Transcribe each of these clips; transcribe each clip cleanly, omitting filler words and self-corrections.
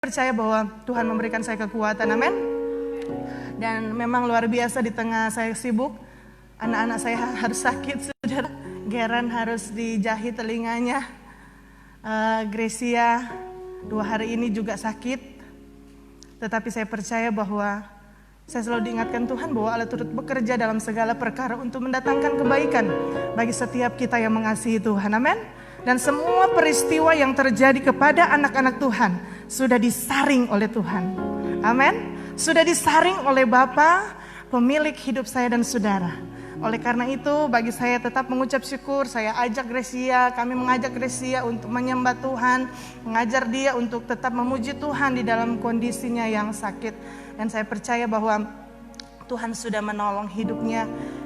Percaya bahwa Tuhan memberikan saya kekuatan, amin. Dan memang luar biasa di tengah saya sibuk, anak-anak saya harus sakit, saudara. Geran harus dijahit telinganya, Gracia 2 hari ini juga sakit. Tetapi saya percaya bahwa saya selalu diingatkan Tuhan bahwa Allah turut bekerja dalam segala perkara untuk mendatangkan kebaikan bagi setiap kita yang mengasihi Tuhan, amin. Dan semua peristiwa yang terjadi kepada anak-anak Tuhan sudah disaring oleh Tuhan, amin. Sudah disaring oleh Bapa, pemilik hidup saya dan saudara. Oleh karena itu bagi saya tetap mengucap syukur. Saya ajak Gracia, kami mengajak Gracia untuk menyembah Tuhan, mengajar dia untuk tetap memuji Tuhan di dalam kondisinya yang sakit. Dan saya percaya bahwa Tuhan sudah menolong hidupnya.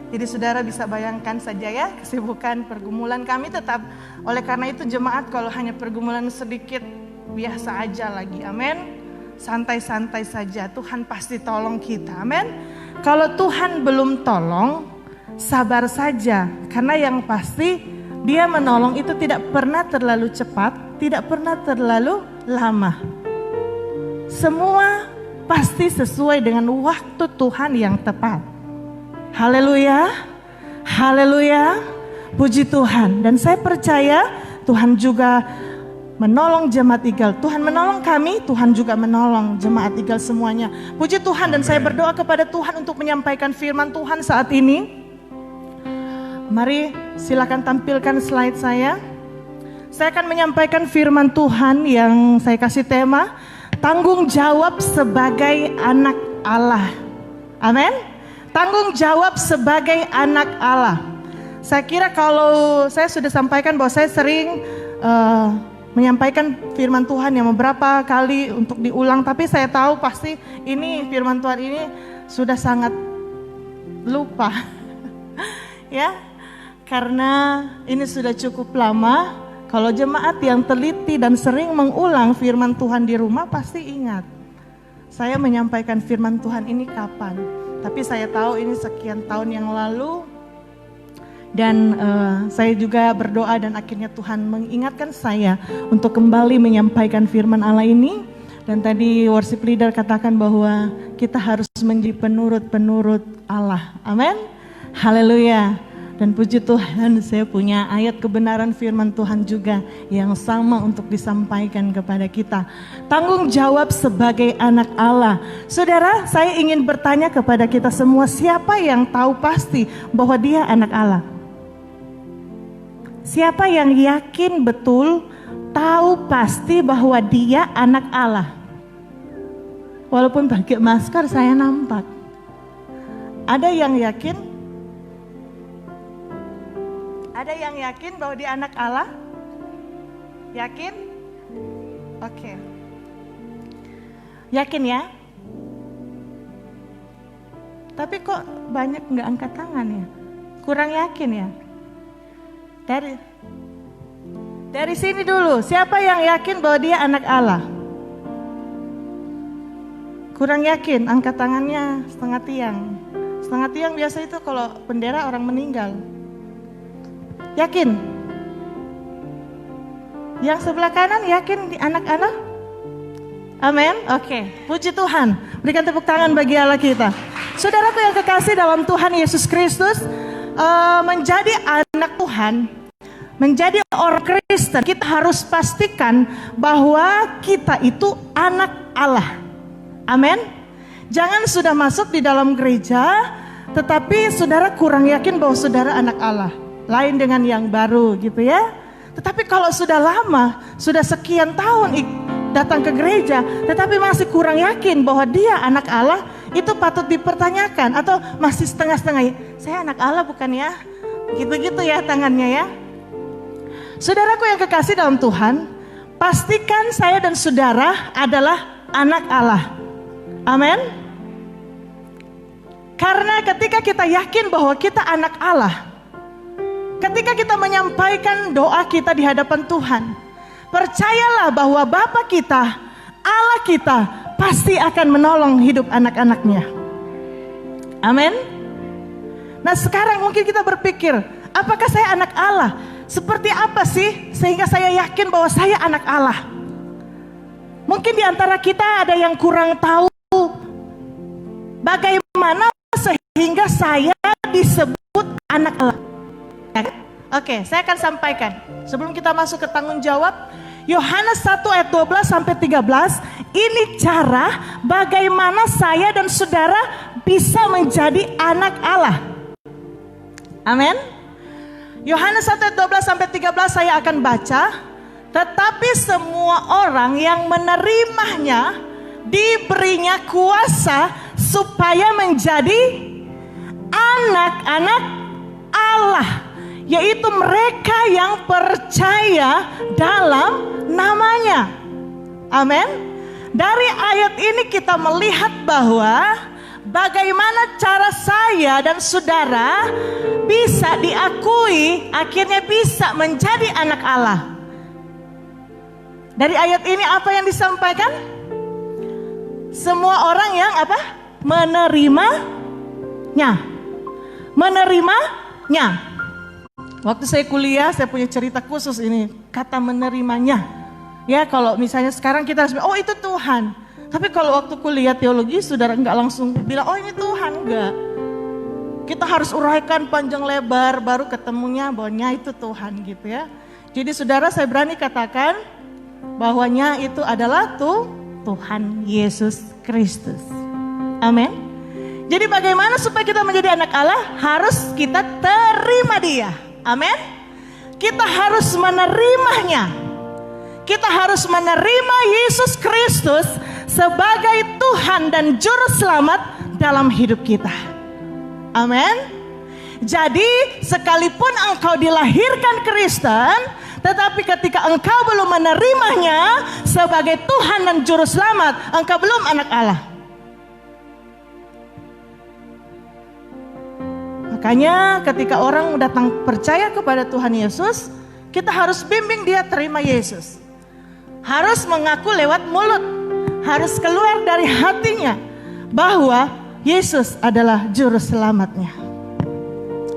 Jadi saudara bisa bayangkan saja ya, kesibukan pergumulan kami tetap. Oleh karena itu jemaat, kalau hanya pergumulan sedikit biasa aja lagi, amin. Santai-santai saja, Tuhan pasti tolong kita, amin. Kalau Tuhan belum tolong, sabar saja, karena yang pasti Dia menolong itu tidak pernah terlalu cepat, tidak pernah terlalu lama. Semua pasti sesuai dengan waktu Tuhan yang tepat. Haleluya, haleluya, puji Tuhan. Dan saya percaya Tuhan juga menolong jemaat Eagle. Tuhan menolong kami, Tuhan juga menolong jemaat Eagle semuanya. Puji Tuhan. Dan saya berdoa kepada Tuhan untuk menyampaikan firman Tuhan saat ini. Mari silakan tampilkan slide saya. Saya akan menyampaikan firman Tuhan yang saya kasih tema, tanggung jawab sebagai anak Allah. Amin. Tanggung jawab sebagai anak Allah. Saya kira kalau saya sudah sampaikan bahwa saya sering menyampaikan firman Tuhan yang beberapa kali untuk diulang. Tapi saya tahu pasti ini firman Tuhan ini sudah sangat lupa. Ya, karena ini sudah cukup lama. Kalau jemaat yang teliti dan sering mengulang firman Tuhan di rumah pasti ingat. Saya menyampaikan firman Tuhan ini kapan? Tapi saya tahu ini sekian tahun yang lalu. Dan saya juga berdoa dan akhirnya Tuhan mengingatkan saya untuk kembali menyampaikan firman Allah ini. Dan tadi worship leader katakan bahwa kita harus menjadi penurut-penurut Allah. Amin. Haleluya. Dan puji Tuhan, saya punya ayat kebenaran firman Tuhan juga yang sama untuk disampaikan kepada kita. Tanggung jawab sebagai anak Allah. Saudara, saya ingin bertanya kepada kita semua, siapa yang tahu pasti bahwa dia anak Allah? Siapa yang yakin betul, tahu pasti bahwa dia anak Allah? Walaupun pakai masker saya nampak. Ada yang yakin? Ada yang yakin bahwa dia anak Allah? Yakin? Oke. Yakin ya? Tapi kok banyak nggak angkat tangan ya? Kurang yakin ya? Dari sini dulu, siapa yang yakin bahwa dia anak Allah? Kurang yakin, angkat tangannya setengah tiang. Setengah tiang biasa itu kalau bendera orang meninggal. Yakin? Yang sebelah kanan yakin di anak-anak? Amin. Oke. Puji Tuhan. Berikan tepuk tangan bagi Allah kita. Saudaraku yang kekasih dalam Tuhan Yesus Kristus, menjadi anak Tuhan, menjadi orang Kristen, kita harus pastikan bahwa kita itu anak Allah. Amin. Jangan sudah masuk di dalam gereja, tetapi saudara kurang yakin bahwa saudara anak Allah. Lain dengan yang baru gitu ya. Tetapi kalau sudah lama, sudah sekian tahun datang ke gereja, tetapi masih kurang yakin bahwa dia anak Allah, itu patut dipertanyakan. Atau masih setengah-setengah, saya anak Allah bukan ya? Gitu-gitu ya tangannya ya. Saudaraku yang kekasih dalam Tuhan, pastikan saya dan saudara adalah anak Allah. Amin. Karena ketika kita yakin bahwa kita anak Allah, ketika kita menyampaikan doa kita di hadapan Tuhan, percayalah bahwa Bapa kita, Allah kita, pasti akan menolong hidup anak-anaknya. Amin. Nah sekarang mungkin kita berpikir, apakah saya anak Allah? Seperti apa sih sehingga saya yakin bahwa saya anak Allah? Mungkin di antara kita ada yang kurang tahu bagaimana sehingga saya disebut anak Allah. Oke, saya akan sampaikan. Sebelum kita masuk ke tanggung jawab, Yohanes 1 ayat 12 sampai 13, ini cara bagaimana saya dan saudara bisa menjadi anak Allah. Amin. Yohanes 1 ayat 12 sampai 13 saya akan baca. Tetapi semua orang yang menerimanya diberinya kuasa supaya menjadi anak-anak Allah, yaitu mereka yang percaya dalam namanya. Amin. Dari ayat ini kita melihat bahwa bagaimana cara saya dan saudara bisa diakui, akhirnya bisa menjadi anak Allah. Dari ayat ini apa yang disampaikan? Semua orang yang apa? Menerimanya. Menerimanya. Waktu saya kuliah, saya punya cerita khusus ini, kata menerimanya. Ya, kalau misalnya sekarang kita harus bilang, oh itu Tuhan. Tapi kalau waktu kuliah teologi, saudara nggak langsung bilang, oh ini Tuhan, enggak. Kita harus uraikan panjang lebar, baru ketemunya bahwanya itu Tuhan gitu ya. Jadi saudara, saya berani katakan bahwanya itu adalah Tuhan Yesus Kristus. Amin. Jadi bagaimana supaya kita menjadi anak Allah? Harus kita terima Dia. Amin. Kita harus menerimanya. Kita harus menerima Yesus Kristus sebagai Tuhan dan Juru Selamat dalam hidup kita. Amin. Jadi sekalipun engkau dilahirkan Kristen, tetapi ketika engkau belum menerimanya sebagai Tuhan dan Juru Selamat, engkau belum anak Allah. Makanya ketika orang datang percaya kepada Tuhan Yesus, kita harus bimbing dia terima Yesus. Harus mengaku lewat mulut, harus keluar dari hatinya bahwa Yesus adalah Juru Selamatnya.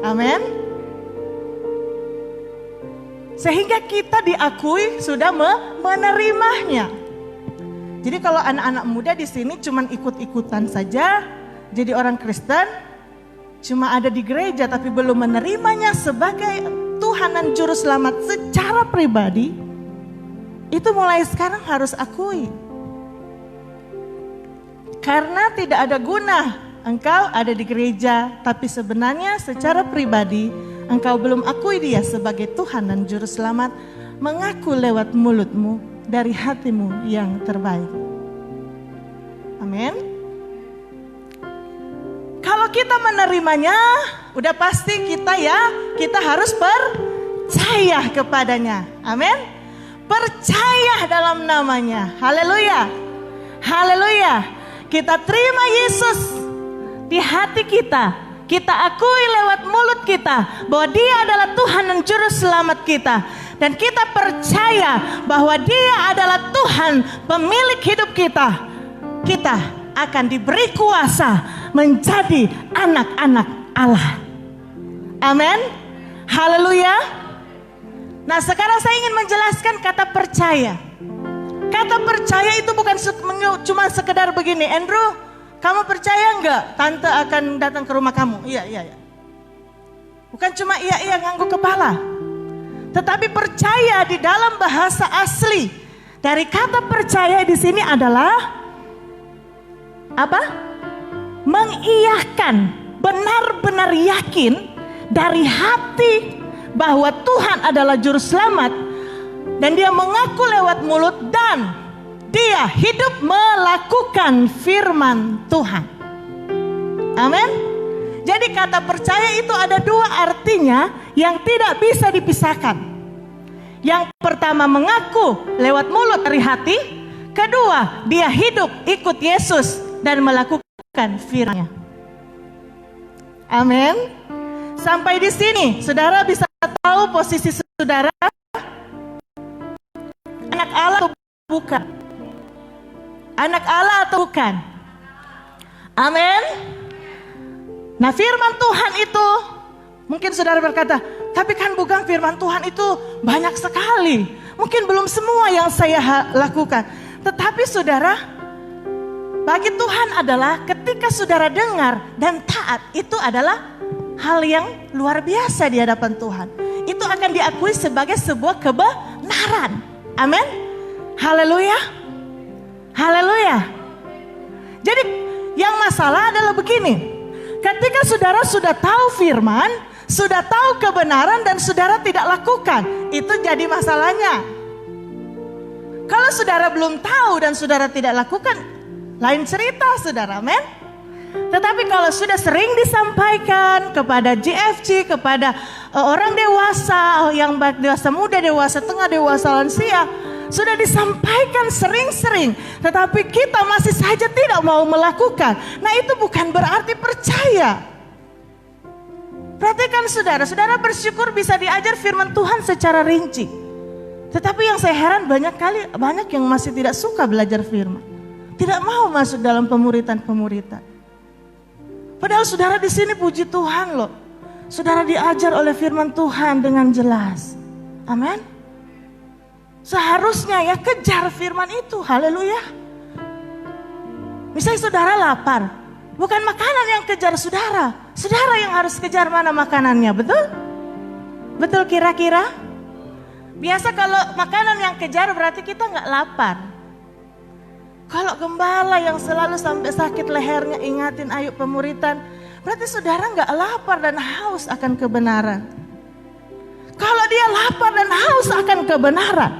Amin. Sehingga kita diakui sudah menerimanya. Jadi kalau anak-anak muda di sini cuma ikut-ikutan saja, jadi orang Kristen, cuma ada di gereja tapi belum menerimanya sebagai Tuhan dan Juru Selamat secara pribadi, itu mulai sekarang harus akui. Karena tidak ada guna engkau ada di gereja, tapi sebenarnya secara pribadi engkau belum akui Dia sebagai Tuhan dan Juru Selamat, mengaku lewat mulutmu dari hatimu yang terbaik. Amin. Kalau kita menerimanya, udah pasti kita harus percaya kepadanya. Amin. Percaya dalam namanya. Haleluya. Haleluya. Kita terima Yesus di hati kita. Kita akui lewat mulut kita bahwa Dia adalah Tuhan dan Juru Selamat kita. Dan kita percaya bahwa Dia adalah Tuhan pemilik hidup kita. Kita akan diberi kuasa menjadi anak-anak Allah. Amin. Haleluya. Nah, sekarang saya ingin menjelaskan kata percaya. Kata percaya itu bukan cuma sekedar begini, Andrew, kamu percaya enggak tante akan datang ke rumah kamu? Iya. Bukan cuma iya ngangguk kepala. Tetapi percaya di dalam bahasa asli dari kata percaya di sini adalah apa? Mengiyakan, benar-benar yakin dari hati bahwa Tuhan adalah Juru Selamat, dan dia mengaku lewat mulut, dan dia hidup melakukan firman Tuhan. Amin. Jadi kata percaya itu ada dua artinya yang tidak bisa dipisahkan. Yang pertama mengaku lewat mulut dari hati. Kedua, dia hidup ikut Yesus dan melakukan firman-Nya. Amin. Sampai di sini saudara bisa tahu posisi saudara anak Allah atau bukan? Anak Allah atau bukan? Amin. Nah, firman Tuhan itu, mungkin saudara berkata, tapi kan bukan firman Tuhan itu banyak sekali. Mungkin belum semua yang saya lakukan. Tetapi saudara, bagi Tuhan adalah ketika saudara dengar dan taat, itu adalah hal yang luar biasa di hadapan Tuhan. Itu akan diakui sebagai sebuah kebenaran. Amin. Haleluya. Haleluya. Jadi yang masalah adalah begini. Ketika saudara sudah tahu firman, sudah tahu kebenaran dan saudara tidak lakukan, itu jadi masalahnya. Kalau saudara belum tahu dan saudara tidak lakukan, lain cerita saudara, amin. Tetapi kalau sudah sering disampaikan kepada GFG, kepada orang dewasa, yang baik dewasa muda, dewasa tengah, dewasa lansia, sudah disampaikan sering-sering, tetapi kita masih saja tidak mau melakukan. Nah, itu bukan berarti percaya. Perhatikan saudara, saudara bersyukur bisa diajar firman Tuhan secara rinci. Tetapi yang saya heran banyak yang masih tidak suka belajar firman. Tidak mau masuk dalam pemuritan-pemuritan. Padahal saudara di sini puji Tuhan loh. Saudara diajar oleh firman Tuhan dengan jelas. Amin. Seharusnya ya kejar firman itu. Haleluya. Misalnya saudara lapar, bukan makanan yang kejar saudara. Saudara yang harus kejar mana makanannya, betul? Betul kira-kira? Biasa kalau makanan yang kejar berarti kita nggak lapar. Kalau gembala yang selalu sampai sakit lehernya ingatin ayo pemuritan, berarti saudara nggak lapar dan haus akan kebenaran. Kalau dia lapar dan haus akan kebenaran,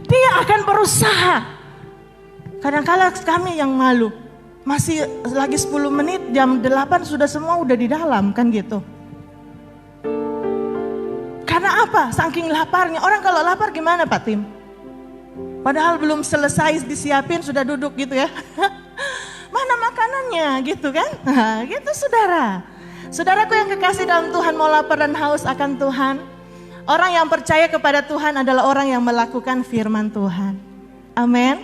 dia akan berusaha. Kadang-kadang kami yang malu, masih lagi 10 menit, jam 8 sudah semua udah di dalam kan gitu. Karena apa? Saking laparnya. Orang kalau lapar gimana Pak Tim? Padahal belum selesai disiapin sudah duduk gitu ya. Mana makanannya gitu kan? Nah, gitu saudara. Saudaraku yang kekasih dalam Tuhan, mau lapar dan haus akan Tuhan. Orang yang percaya kepada Tuhan adalah orang yang melakukan firman Tuhan. Amin.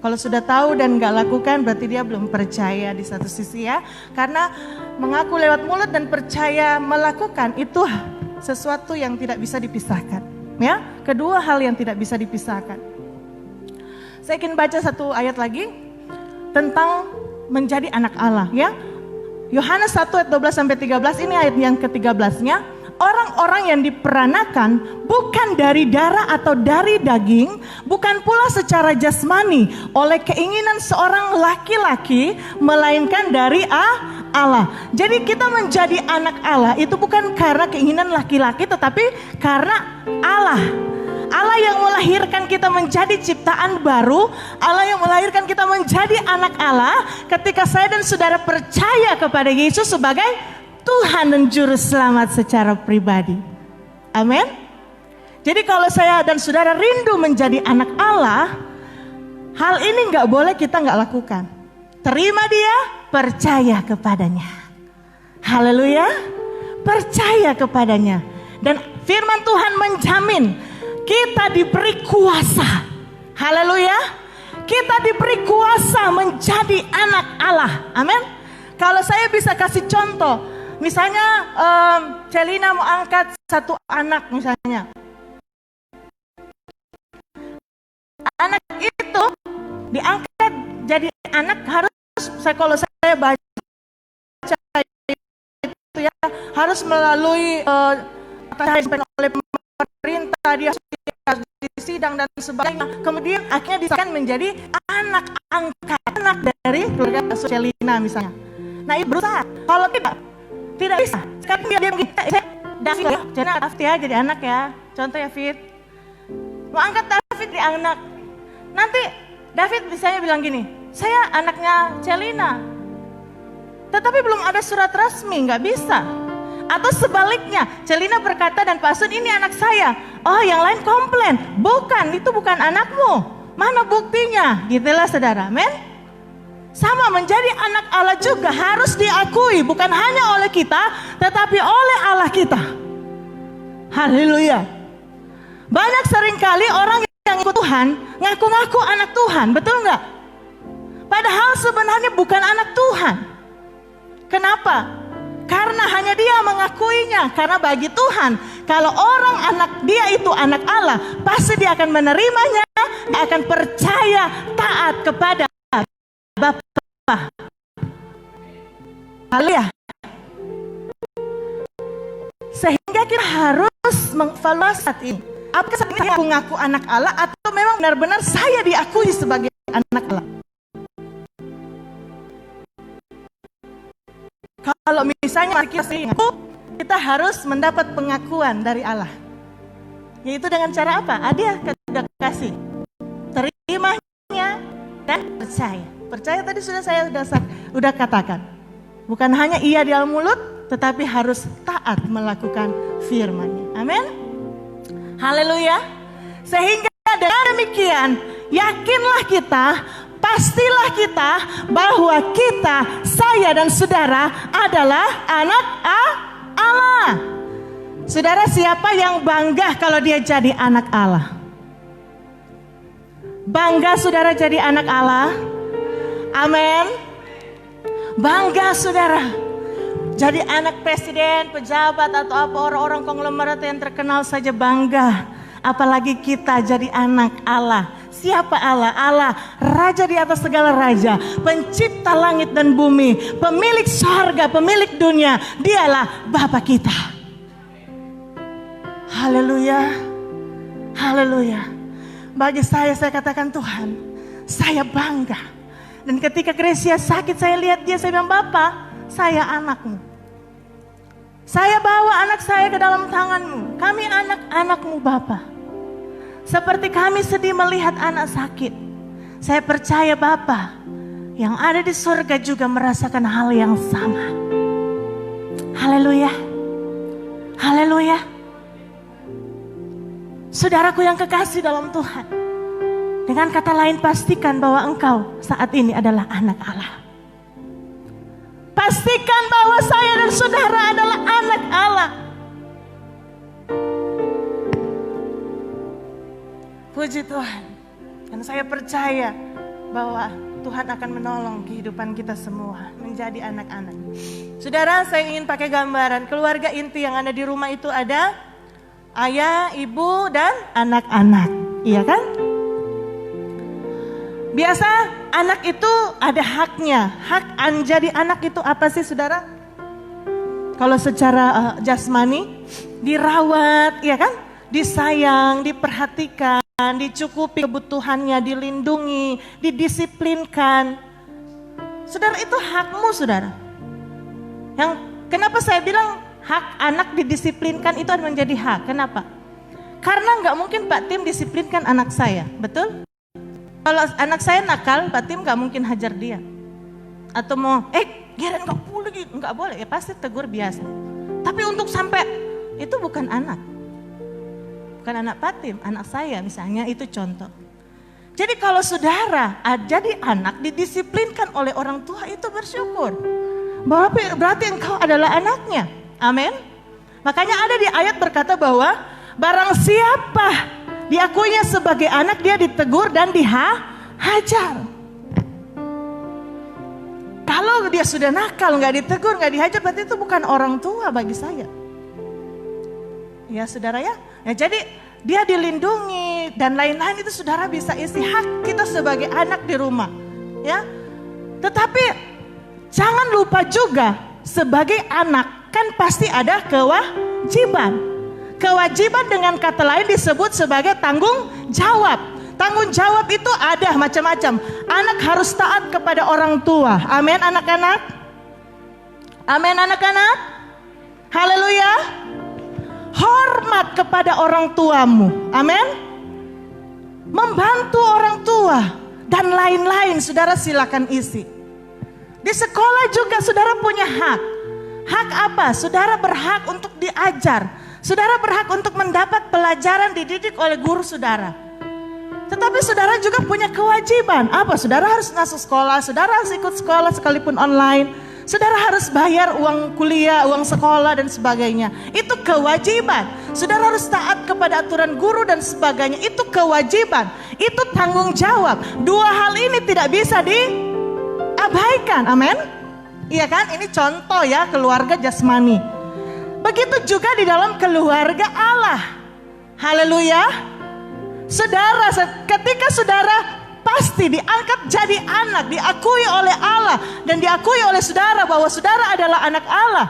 Kalau sudah tahu dan gak lakukan berarti dia belum percaya di satu sisi ya. Karena mengaku lewat mulut dan percaya melakukan itu sesuatu yang tidak bisa dipisahkan. Ya, kedua hal yang tidak bisa dipisahkan. Saya ingin baca satu ayat lagi tentang menjadi anak Allah ya. Yohanes 1 ayat 12 sampai 13, ini ayat yang ke-13-nya. Orang-orang yang diperanakan bukan dari darah atau dari daging, bukan pula secara jasmani oleh keinginan seorang laki-laki, melainkan dari Allah. Jadi kita menjadi anak Allah itu bukan karena keinginan laki-laki, tetapi karena Allah. Allah yang melahirkan kita menjadi ciptaan baru, Allah yang melahirkan kita menjadi anak Allah ketika saya dan saudara percaya kepada Yesus sebagai Tuhan dan Juru Selamat secara pribadi. Amin. Jadi kalau saya dan saudara rindu menjadi anak Allah, hal ini gak boleh kita gak lakukan. Terima dia, percaya kepadanya. Haleluya. Percaya kepadanya. Dan firman Tuhan menjamin kita diberi kuasa. Haleluya. Kita diberi kuasa menjadi anak Allah. Amin. Kalau saya bisa kasih contoh, misalnya Celina mau angkat satu anak misalnya. Anak itu diangkat jadi anak kalau saya baca itu ya harus melalui oleh pemerintah, dia disidang dan sebagainya. Kemudian akhirnya disahkan menjadi anak angkat, anak dari keluarga Celina misalnya. Nah itu berusaha. Kalau tidak bisa. Sekarang dia begini, David ya, jangan David ya jadi anak ya. Contoh ya Fit, mau angkat David di anak. Nanti David misalnya bilang gini, saya anaknya Celina. Tetapi belum ada surat resmi, nggak bisa. Atau sebaliknya, Celina berkata dan Pak Sun ini anak saya. Oh yang lain komplain, bukan, itu bukan anakmu. Mana buktinya? Gitulah saudara, men. Sama menjadi anak Allah juga harus diakui, bukan hanya oleh kita, tetapi oleh Allah kita. Haleluya. Banyak seringkali orang yang ikut Tuhan, ngaku-ngaku anak Tuhan, betul nggak? Padahal sebenarnya bukan anak Tuhan. Kenapa? Karena hanya dia mengakuinya. Karena bagi Tuhan, kalau orang anak dia itu anak Allah, pasti dia akan menerimanya akan percaya taat kepada Bapa. Haleluya. Sehingga kita harus mengevaluasi saat ini. Apakah saat ini aku mengaku anak Allah atau memang benar-benar saya diakui sebagai anak Allah? Kalau misalnya kita harus mendapat pengakuan dari Allah. Yaitu dengan cara apa? Dia sudah kasih. Terimanya dan percaya. Percaya tadi saya sudah katakan. Bukan hanya iya di dalam mulut, tetapi harus taat melakukan firman-Nya. Amin. Haleluya. Sehingga dengan demikian, yakinlah kita, pastilah kita bahwa kita, saya dan saudara adalah anak Allah. Saudara, siapa yang bangga kalau dia jadi anak Allah? Bangga saudara jadi anak Allah? Amin. Bangga saudara jadi anak presiden, pejabat atau apa orang-orang konglomerat yang terkenal saja bangga. Apalagi kita jadi anak Allah. Siapa Allah? Allah, Raja di atas segala raja, pencipta langit dan bumi, pemilik surga, pemilik dunia. Dialah Bapa kita. Haleluya. Haleluya. Bagi saya katakan Tuhan, saya bangga. Dan ketika Gracia sakit, saya lihat dia, saya bilang, Bapa, saya anakmu. Saya bawa anak saya ke dalam tanganmu. Kami anak-anakmu Bapa. Seperti kami sedih melihat anak sakit. Saya percaya Bapa yang ada di surga juga merasakan hal yang sama. Haleluya. Haleluya. Saudaraku yang kekasih dalam Tuhan. Dengan kata lain, pastikan bahwa engkau saat ini adalah anak Allah. Pastikan bahwa saya dan saudara adalah anak Allah. Puji Tuhan. Dan saya percaya bahwa Tuhan akan menolong kehidupan kita semua menjadi anak-anak. Saudara, saya ingin pakai gambaran. Keluarga inti yang ada di rumah itu ada ayah, ibu, dan anak-anak. Iya kan? Biasa anak itu ada haknya. Hak jadi anak itu apa sih saudara? Kalau secara jasmani, dirawat, ya kan? Disayang, diperhatikan, dicukupi kebutuhannya, dilindungi, didisiplinkan. Saudara, itu hakmu saudara. Kenapa saya bilang hak anak didisiplinkan itu menjadi hak? Kenapa? Karena nggak mungkin Pak Tim disiplinkan anak saya, betul? Kalau anak saya nakal, Pak Tim gak mungkin hajar dia. Atau mau, Geren gak boleh gitu. Gak boleh, ya pasti tegur biasa. Tapi untuk sampai, itu bukan anak. Bukan anak Pak Tim, anak saya misalnya, itu contoh. Jadi kalau saudara jadi anak didisiplinkan oleh orang tua, itu bersyukur. Berarti engkau adalah anaknya. Amin. Makanya ada di ayat berkata bahwa, barang siapa diakuinya sebagai anak, dia ditegur dan dihajar. Kalau dia sudah nakal, gak ditegur, gak dihajar, berarti itu bukan orang tua bagi saya. Ya saudara ya. Jadi dia dilindungi dan lain-lain, itu saudara bisa isi hak kita sebagai anak di rumah. Ya. Tetapi jangan lupa juga sebagai anak kan pasti ada kewajiban. Kewajiban dengan kata lain disebut sebagai tanggung jawab. Tanggung jawab itu ada macam-macam. Anak harus taat kepada orang tua. Amin anak-anak. Amin anak-anak. Haleluya. Hormat kepada orang tuamu. Amin. Membantu orang tua dan lain-lain. Saudara silakan isi. Di sekolah juga saudara punya hak. Hak apa? Saudara berhak untuk diajar. Saudara berhak untuk mendapat pelajaran dididik oleh guru saudara. Tetapi saudara juga punya kewajiban. Apa? Saudara harus masuk sekolah, saudara harus ikut sekolah sekalipun online. Saudara harus bayar uang kuliah, uang sekolah dan sebagainya. Itu kewajiban. Saudara harus taat kepada aturan guru dan sebagainya. Itu kewajiban. Itu tanggung jawab. Dua hal ini tidak bisa diabaikan. Amin. Iya kan? Ini contoh ya keluarga jasmani. Begitu juga di dalam keluarga Allah. Haleluya. Saudara, ketika saudara pasti diangkat jadi anak, diakui oleh Allah dan diakui oleh saudara bahwa saudara adalah anak Allah.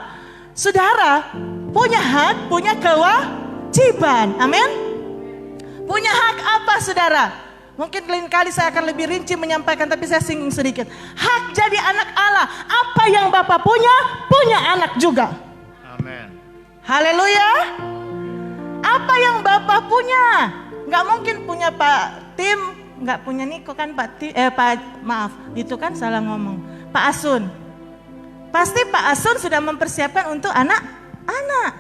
Saudara punya hak, punya kewajiban. Amin. Punya hak apa saudara? Mungkin lain kali saya akan lebih rinci menyampaikan, tapi saya singgung sedikit. Hak jadi anak Allah. Apa yang Bapak punya, punya anak juga. Amin. Haleluya. Apa yang Bapak punya, nggak mungkin punya Pak Tim, nggak punya Niko kan Pak Tim, maaf, itu kan salah ngomong. Pak Asun. Pasti Pak Asun sudah mempersiapkan untuk anak-anak.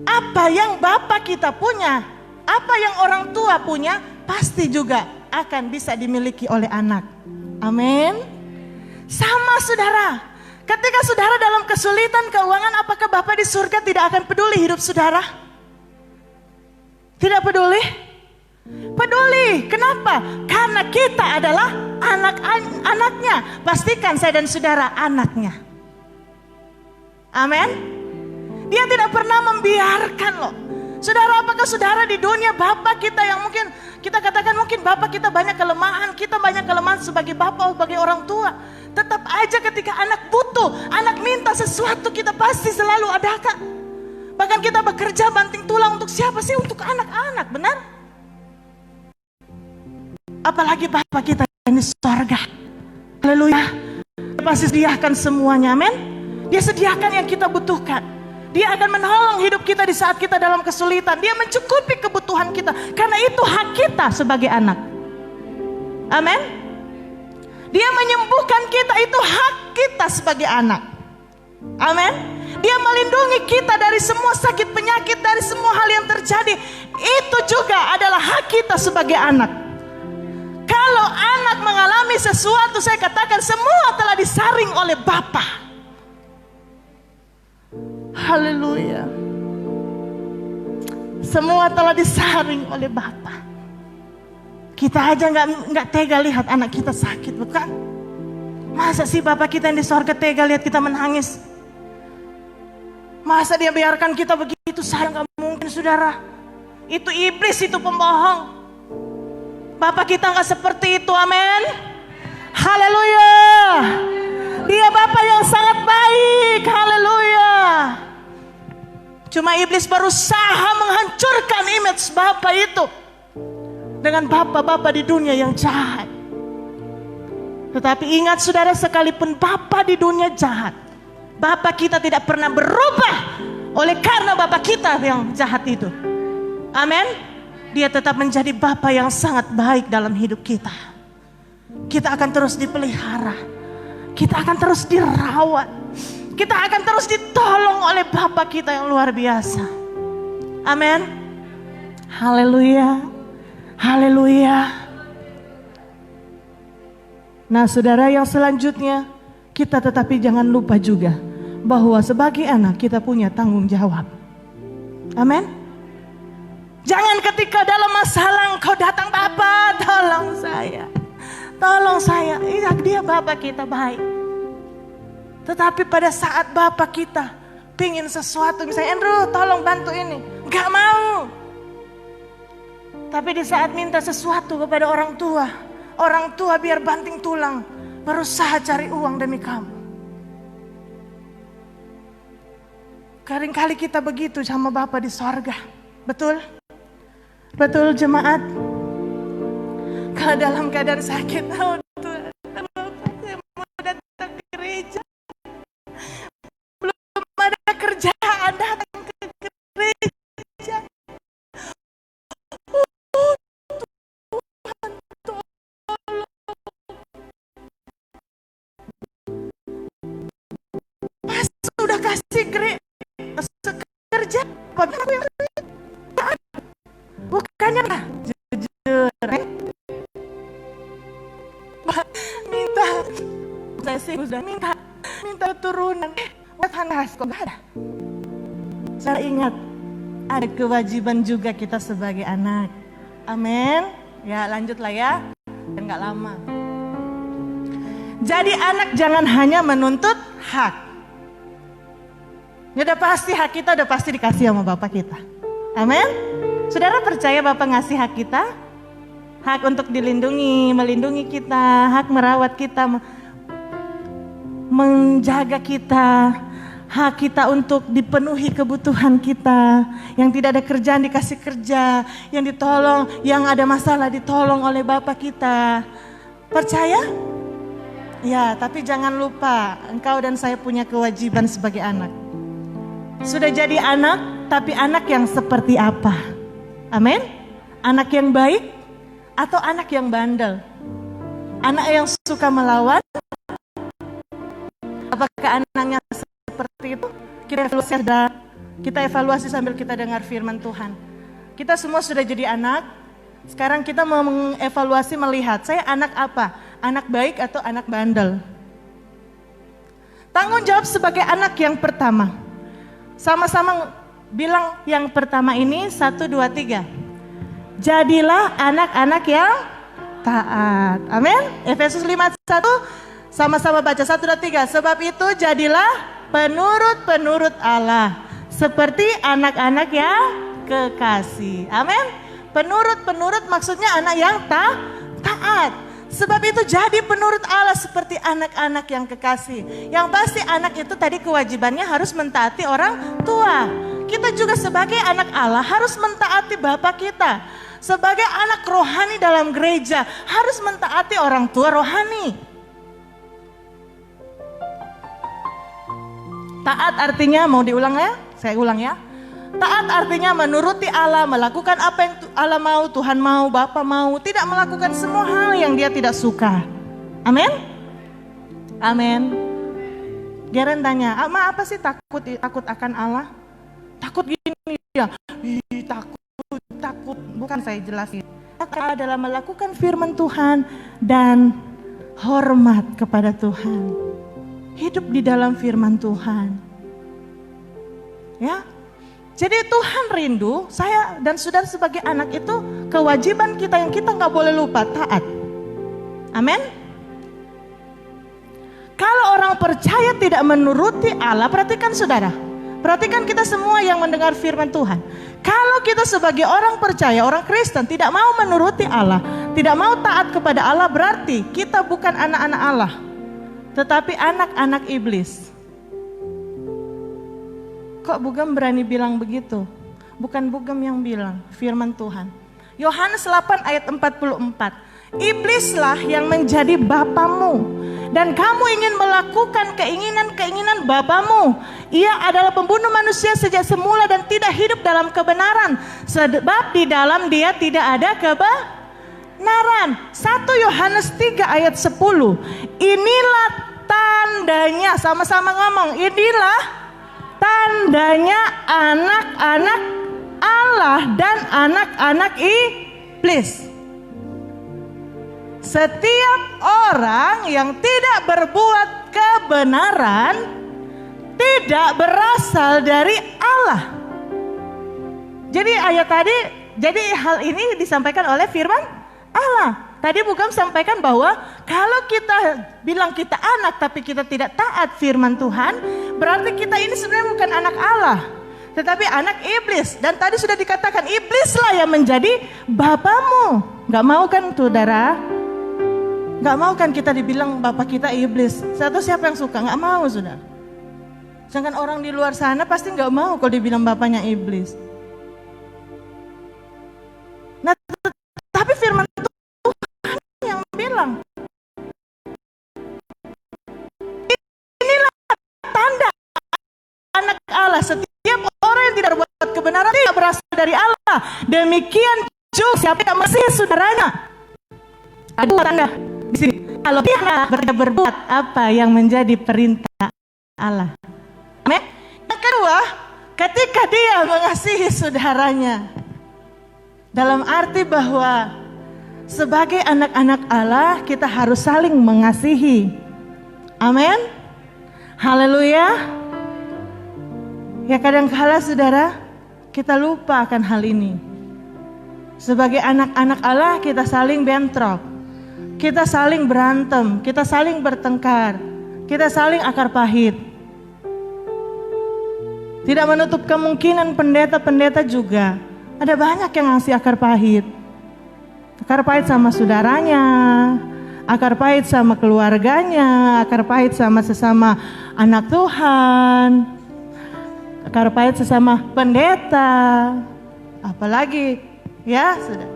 Apa yang Bapak kita punya, apa yang orang tua punya, pasti juga akan bisa dimiliki oleh anak. Amin. Sama saudara, ketika saudara dalam kesulitan keuangan, apakah Bapak di surga tidak akan peduli hidup saudara? Tidak peduli? Peduli. Kenapa? Karena kita adalah anak-anaknya. Pastikan saya dan saudara anaknya. Amin. Dia tidak pernah membiarkan loh. Saudara, apakah saudara di dunia Bapak kita yang mungkin kita katakan mungkin Bapak kita banyak kelemahan, kita banyak kelemahan sebagai Bapak, sebagai orang tua. Tetap aja ketika anak butuh, anak minta sesuatu, kita pasti selalu ada Kak. Bahkan kita bekerja banting tulang untuk siapa sih? Untuk anak-anak, benar? Apalagi Bapak kita yang di sorga. Haleluya. Dia pasti sediakan semuanya, amin. Dia sediakan yang kita butuhkan. Dia akan menolong hidup kita di saat kita dalam kesulitan. Dia mencukupi kebutuhan kita. Karena itu hak kita sebagai anak. Amin. Dia menyembuhkan kita, itu hak kita sebagai anak. Amin. Dia melindungi kita dari semua sakit penyakit, dari semua hal yang terjadi. Itu juga adalah hak kita sebagai anak. Kalau anak mengalami sesuatu, saya katakan semua telah disaring oleh Bapa. Haleluya. Semua telah disaring oleh Bapa. Kita aja nggak tega lihat anak kita sakit, bukan? Masa sih Bapak kita yang di sorga tega lihat kita menangis? Masa dia biarkan kita begitu sayang? Gak mungkin saudara. Itu iblis, itu pembohong. Bapak kita nggak seperti itu, amin. Haleluya. Dia Bapak yang sangat baik, haleluya. Cuma iblis berusaha menghancurkan image Bapak itu dengan Bapak-Bapak di dunia yang jahat. Tetapi ingat saudara, sekalipun Bapak di dunia jahat, Bapak kita tidak pernah berubah oleh karena Bapak kita yang jahat itu. Amin. Dia tetap menjadi Bapak yang sangat baik dalam hidup kita. Kita akan terus dipelihara. Kita akan terus dirawat. Kita akan terus ditolong oleh Bapa kita yang luar biasa. Amin. Haleluya. Haleluya. Nah saudara, yang selanjutnya, kita tetapi jangan lupa juga bahwa sebagai anak kita punya tanggung jawab. Amin. Jangan ketika dalam masalah engkau datang, Bapa tolong saya. Tolong saya. Dia Bapa kita baik. Tetapi pada saat Bapak kita pingin sesuatu, misalnya Andrew tolong bantu ini, gak mau. Tapi di saat minta sesuatu kepada orang tua biar banting tulang, berusaha cari uang demi kamu. Seringkali kita begitu sama Bapak di sorga, betul? Betul jemaat? Kalau dalam keadaan sakit, oh Tuhan, Bapak saya mau datang ke gereja. Ada kerjaan, datang ke gereja. Tuhan tolong. Pas sudah kasih kerja, bukannya jujur, minta, saya sih sudah minta turunan. Panas kok gak ada. Saya ingat ada kewajiban juga kita sebagai anak. Amin. Ya lanjut lah ya. Dan gak lama. Jadi anak jangan hanya menuntut hak. Ya udah pasti hak kita udah pasti dikasih sama Bapak kita. Amin. Saudara percaya Bapa ngasih hak kita? Hak untuk dilindungi, melindungi kita, hak merawat kita, menjaga kita, hak kita untuk dipenuhi kebutuhan kita. Yang tidak ada kerjaan dikasih kerja, yang ditolong, yang ada masalah ditolong oleh Bapa kita. Percaya? Ya, tapi jangan lupa engkau dan saya punya kewajiban sebagai anak. Sudah jadi anak, tapi anak yang seperti apa? Amin? Anak yang baik atau anak yang bandel? Anak yang suka melawan? Apakah anaknya seperti itu? Kita evaluasi sambil kita dengar firman Tuhan. Kita semua sudah jadi anak. Sekarang kita mau mengevaluasi, melihat saya anak apa? Anak baik atau anak bandel? Tanggung jawab sebagai anak yang pertama. Sama-sama bilang yang pertama ini, 1, 2, 3. Jadilah anak-anak yang taat. Amin. Efesus 5:1, sama-sama baca 1, 2, 3. Sebab itu jadilah penurut-penurut Allah, seperti anak-anak yang kekasih. Amin. Penurut-penurut maksudnya anak yang taat. Sebab itu jadi penurut Allah seperti anak-anak yang kekasih. Yang pasti anak itu tadi kewajibannya harus mentaati orang tua. Kita juga sebagai anak Allah harus mentaati Bapa kita. Sebagai anak rohani dalam gereja harus mentaati orang tua rohani. Taat artinya, mau diulang ya? Saya ulang ya. Taat artinya menuruti Allah, melakukan apa yang Allah mau, Tuhan mau, Bapa mau. Tidak melakukan semua hal yang dia tidak suka. Amin? Amin. Garen tanya, apa sih takut akan Allah? Takut gini ya, takut. Bukan, saya jelasin. Takut adalah melakukan firman Tuhan dan hormat kepada Tuhan. Hidup di dalam firman Tuhan. Ya. Jadi Tuhan rindu, saya dan saudara sebagai anak itu kewajiban kita yang kita nggak boleh lupa, taat. Amin. Kalau orang percaya tidak menuruti Allah, perhatikan saudara, perhatikan kita semua yang mendengar firman Tuhan. Kalau kita sebagai orang percaya, orang Kristen tidak mau menuruti Allah, tidak mau taat kepada Allah, berarti kita bukan anak-anak Allah, tetapi anak-anak iblis. Kok Bugam berani bilang begitu? Bukan Bugam yang bilang, firman Tuhan. Yohanes 8 ayat 44. Iblislah yang menjadi bapamu, dan kamu ingin melakukan keinginan-keinginan bapamu. Ia adalah pembunuh manusia sejak semula dan tidak hidup dalam kebenaran, sebab di dalam dia tidak ada kebenaran. 1 Yohanes 3 ayat 10. Inilah tandanya, sama-sama ngomong, inilah tandanya anak-anak Allah dan anak-anak iblis. Setiap orang yang tidak berbuat kebenaran tidak berasal dari Allah. Jadi ayat tadi, jadi hal ini disampaikan oleh firman Allah. Tadi Bugam sampaikan bahwa kalau kita bilang kita anak tapi kita tidak taat firman Tuhan, berarti kita ini sebenarnya bukan anak Allah, tetapi anak iblis. Dan tadi sudah dikatakan iblislah yang menjadi bapamu. Gak mau kan saudara? Gak mau kan kita dibilang bapak kita iblis? Satu siapa yang suka? Gak mau saudara. Sedangkan orang di luar sana pasti gak mau kalau dibilang bapaknya iblis. Nah, tapi firman bilang, inilah tanda anak Allah. Setiap orang yang tidak berbuat kebenaran tidak berasal dari Allah. Demikian juga siapa yang mengasihi saudaranya. Ada tanda di sini. Kalau dia tidak berbuat apa yang menjadi perintah Allah. Amin. Yang kedua, ketika dia mengasihi saudaranya, dalam arti bahwa sebagai anak-anak Allah kita harus saling mengasihi. Amin. Haleluya. Ya kadang-kala saudara kita lupa akan hal ini. Sebagai anak-anak Allah kita saling bentrok, kita saling berantem, kita saling bertengkar, kita saling akar pahit. Tidak menutup kemungkinan pendeta-pendeta juga Ada banyak yang ngasih akar pahit. Akar pahit sama saudaranya, akar pahit sama keluarganya, akar pahit sama sesama anak Tuhan, akar pahit sesama pendeta, apalagi ya sudah.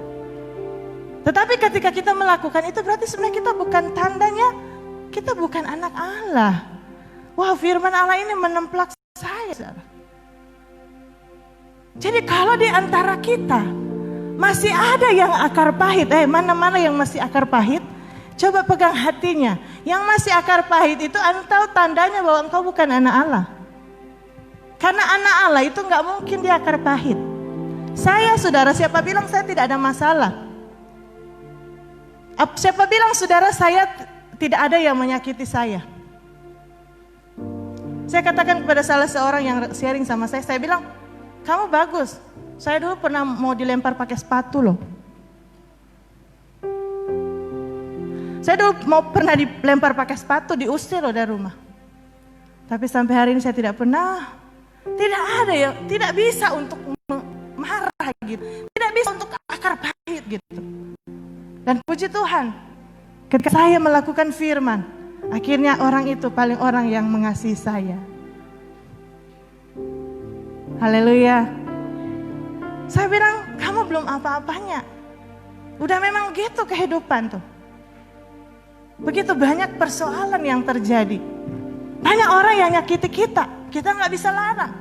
Tetapi ketika kita melakukan itu berarti sebenarnya kita bukan tandanya, kita bukan anak Allah. Wah, firman Allah ini menemplak saya. Jadi kalau di antara kita masih ada yang akar pahit, mana-mana yang masih akar pahit, coba pegang hatinya. Yang masih akar pahit itu engkau tandanya bahwa engkau bukan anak Allah. Karena anak Allah itu nggak mungkin dia akar pahit. Saya, saudara, siapa bilang saya tidak ada masalah? Siapa bilang saudara saya tidak ada yang menyakiti saya? Saya katakan kepada salah seorang yang sharing sama saya bilang, kamu bagus. Saya dulu pernah mau dilempar pakai sepatu loh. Saya dulu pernah dilempar pakai sepatu, diusir loh dari rumah. Tapi sampai hari ini saya tidak pernah, tidak ada ya, tidak bisa untuk marah gitu, tidak bisa untuk akar pahit gitu. Dan puji Tuhan, ketika saya melakukan firman, akhirnya orang itu paling orang yang mengasihi saya. Haleluya. Saya bilang, kamu belum apa-apanya. Udah memang gitu kehidupan tuh. Begitu banyak persoalan yang terjadi. Banyak orang yang nyakiti kita nggak bisa larang.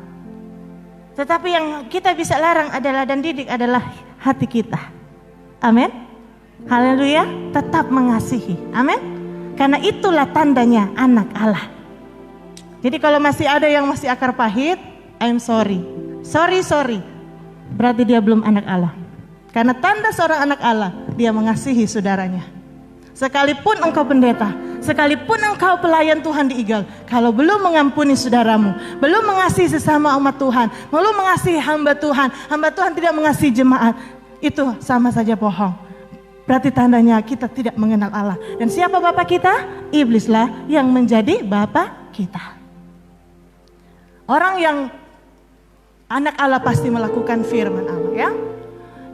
Tetapi yang kita bisa larang adalah dan didik adalah hati kita. Amin. Haleluya, tetap mengasihi. Amin. Karena itulah tandanya anak Allah. Jadi kalau masih ada yang masih akar pahit, I'm sorry. Sorry. Berarti dia belum anak Allah. Karena tanda seorang anak Allah, dia mengasihi saudaranya. Sekalipun engkau pendeta, sekalipun engkau pelayan Tuhan di Eagle, kalau belum mengampuni saudaramu, belum mengasihi sesama umat Tuhan, belum mengasihi hamba Tuhan tidak mengasihi jemaat, itu sama saja bohong. Berarti tandanya kita tidak mengenal Allah. Dan siapa Bapa kita? Iblislah yang menjadi Bapa kita. Orang yang anak Allah pasti melakukan firman Allah ya.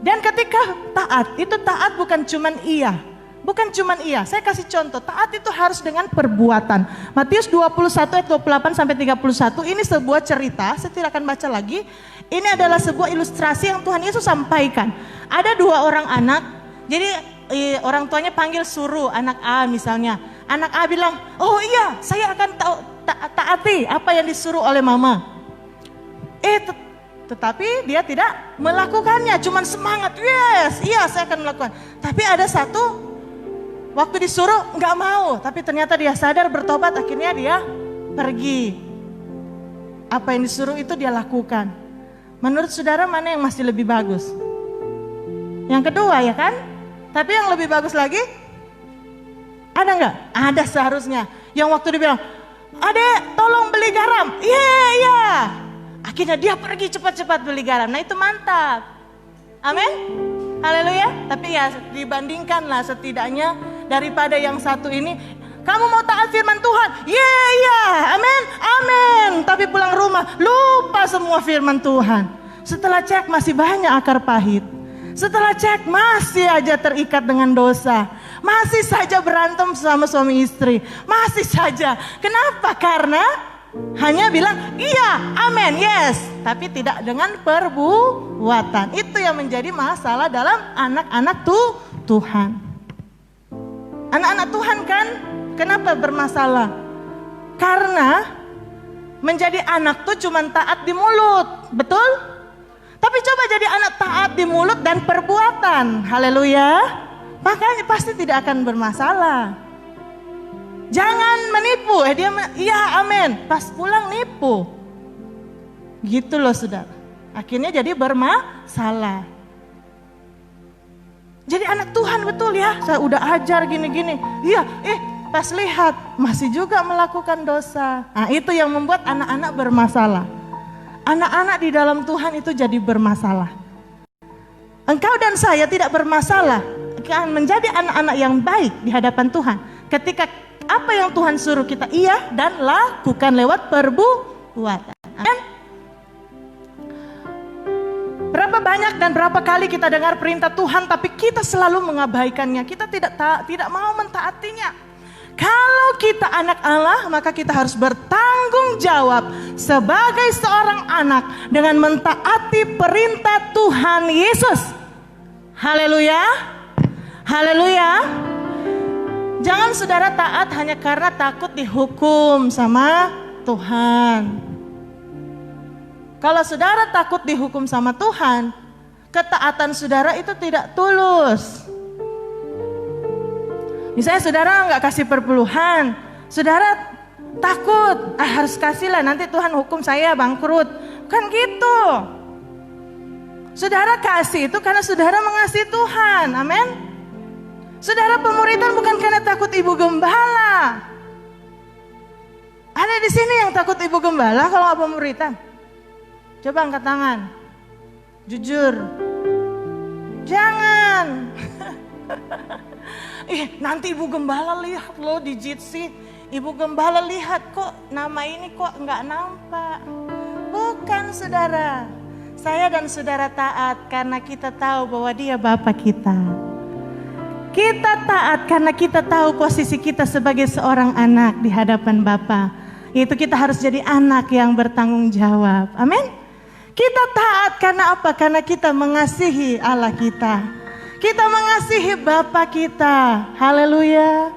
Dan ketika taat, itu taat bukan cuman iya. Bukan cuman iya, saya kasih contoh, taat itu harus dengan perbuatan. Matius 21 ayat 28 sampai 31, ini sebuah cerita, saya tidak akan baca lagi. Ini adalah sebuah ilustrasi yang Tuhan Yesus sampaikan. Ada dua orang anak, jadi orang tuanya panggil suruh anak A misalnya. Anak A bilang, oh iya saya akan taati apa yang disuruh oleh mama. Tetapi dia tidak melakukannya, cuman semangat, yes, iya saya akan melakukan. Tapi ada satu, waktu disuruh nggak mau, tapi ternyata dia sadar bertobat, akhirnya dia pergi. Apa yang disuruh itu dia lakukan. Menurut saudara mana yang masih lebih bagus? Yang kedua ya kan? Tapi yang lebih bagus lagi, ada nggak? Ada seharusnya. Yang waktu dia bilang, Adek tolong beli garam, iya. Akhirnya dia pergi cepat-cepat beli garam. Nah itu mantap. Amin. Haleluya. Tapi ya dibandingkanlah setidaknya daripada yang satu ini. Kamu mau taat firman Tuhan? Iya. Amin. Tapi pulang rumah lupa semua firman Tuhan. Setelah cek masih banyak akar pahit. Setelah cek masih aja terikat dengan dosa. Masih saja berantem sama suami istri. Masih saja. Kenapa? Karena hanya bilang iya, amin, yes, tapi tidak dengan perbuatan. Itu yang menjadi masalah dalam anak-anak Tuhan. Anak-anak Tuhan kan kenapa bermasalah? Karena menjadi anak tuh cuma taat di mulut, betul? Tapi coba jadi anak taat di mulut dan perbuatan, haleluya. Makanya pasti tidak akan bermasalah. Jangan menipu, iya amin, pas pulang nipu. Gitu loh saudara. Akhirnya jadi bermasalah. Jadi anak Tuhan betul ya, saya udah ajar gini-gini. Iya, pas lihat masih juga melakukan dosa. Nah itu yang membuat anak-anak bermasalah. Anak-anak di dalam Tuhan itu jadi bermasalah. Engkau dan saya tidak bermasalah, akan menjadi anak-anak yang baik di hadapan Tuhan. Ketika apa yang Tuhan suruh kita iya dan lakukan lewat perbuatan. Amin. Berapa Berapa banyak dan berapa kali kita dengar perintah Tuhan tapi kita selalu mengabaikannya. Kita tidak mau mentaatinya. Kalau kita anak Allah, maka kita harus bertanggung jawab sebagai seorang anak dengan mentaati perintah Tuhan Yesus. Haleluya. Haleluya. Jangan saudara taat hanya karena takut dihukum sama Tuhan. Kalau saudara takut dihukum sama Tuhan, ketaatan saudara itu tidak tulus. Misalnya saudara nggak kasih perpuluhan, saudara takut, harus kasihlah nanti Tuhan hukum saya bangkrut. Kan gitu. Saudara kasih itu karena saudara mengasihi Tuhan, amin. Saudara pemuridan bukan karena takut ibu gembala. Ada di sini yang takut ibu gembala kalau nggak pemuridan? Coba angkat tangan, jujur. Jangan. Nanti ibu gembala lihat loh di jitsi. Ibu gembala lihat kok nama ini kok nggak nampak. Bukan saudara. Saya dan saudara taat karena kita tahu bahwa dia Bapa kita. Kita taat karena kita tahu posisi kita sebagai seorang anak di hadapan Bapa. Yaitu kita harus jadi anak yang bertanggung jawab. Amin. Kita taat karena apa? Karena kita mengasihi Allah kita. Kita mengasihi Bapa kita. Haleluya.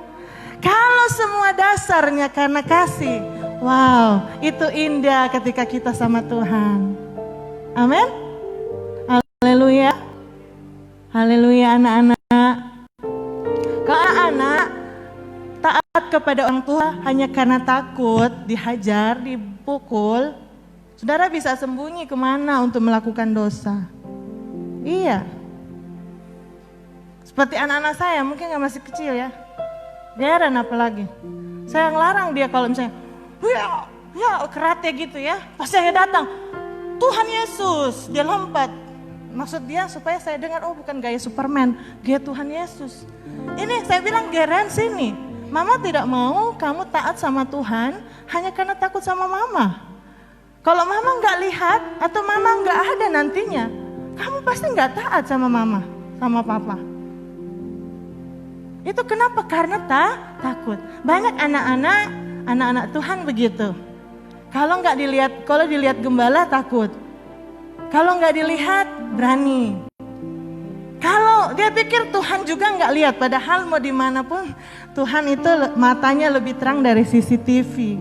Kalau semua dasarnya karena kasih, wow, itu indah ketika kita sama Tuhan. Amin. Haleluya. Haleluya anak-anak. Kalau anak taat kepada orang tua hanya karena takut dihajar, dipukul, saudara bisa sembunyi kemana untuk melakukan dosa. Iya. Seperti anak-anak saya, mungkin yang masih kecil ya. Geren apalagi. Saya ngelarang dia kalau misalnya, ya karate gitu ya. Pas saya datang, Tuhan Yesus, dia lompat. Maksud dia supaya saya dengar, oh bukan gaya Superman, gaya Tuhan Yesus. Ini saya bilang, Geren sini. Mama tidak mau kamu taat sama Tuhan hanya karena takut sama mama. Kalau mama nggak lihat atau mama nggak ada nantinya, kamu pasti nggak taat sama mama, sama papa. Itu kenapa? Karena takut. Banyak anak-anak Tuhan begitu. Kalau dilihat gembala takut. Kalau nggak dilihat berani. Kalau dia pikir Tuhan juga nggak lihat, padahal mau dimanapun Tuhan itu matanya lebih terang dari CCTV.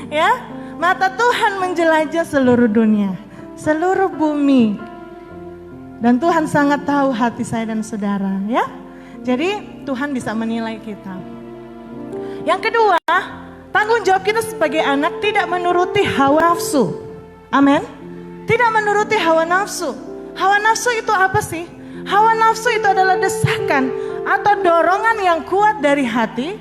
Ya, mata Tuhan menjelajah seluruh dunia, seluruh bumi. Dan Tuhan sangat tahu hati saya dan saudara, ya. Jadi Tuhan bisa menilai kita. Yang kedua, tanggung jawab kita sebagai anak tidak menuruti hawa nafsu. Amin. Tidak menuruti hawa nafsu. Hawa nafsu itu apa sih? Hawa nafsu itu adalah desakan atau dorongan yang kuat dari hati,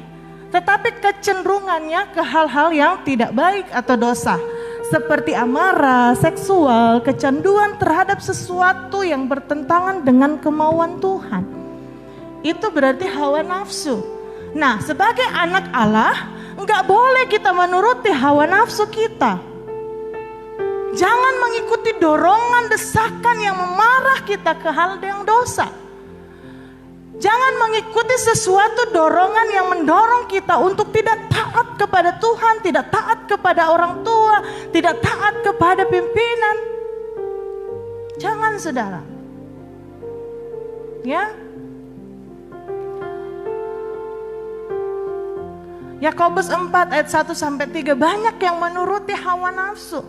tetapi kecenderungannya ke hal-hal yang tidak baik atau dosa. Seperti amarah, seksual, kecanduan terhadap sesuatu yang bertentangan dengan kemauan Tuhan. Itu berarti hawa nafsu. Nah, sebagai anak Allah, enggak boleh kita menuruti hawa nafsu kita. Jangan mengikuti dorongan desakan yang memarah kita ke hal yang dosa. Jangan mengikuti sesuatu dorongan yang mendorong kita untuk tidak taat kepada Tuhan, tidak taat kepada orang tua, tidak taat kepada pimpinan. Jangan saudara. Ya. Yakobus 4 ayat 1-3, banyak yang menuruti hawa nafsu.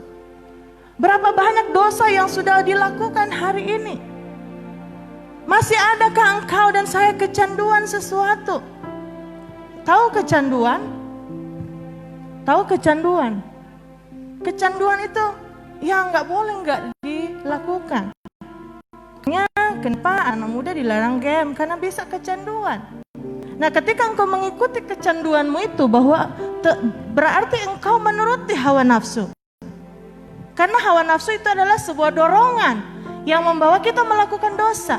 Berapa banyak dosa yang sudah dilakukan hari ini? Masih adakah engkau dan saya kecanduan sesuatu? Tahu kecanduan? Tahu kecanduan? Kecanduan itu ya nggak boleh nggak dilakukan. Kenapa anak muda dilarang game? Karena bisa kecanduan. Nah, ketika engkau mengikuti kecanduanmu itu berarti engkau menuruti hawa nafsu. Karena hawa nafsu itu adalah sebuah dorongan yang membawa kita melakukan dosa.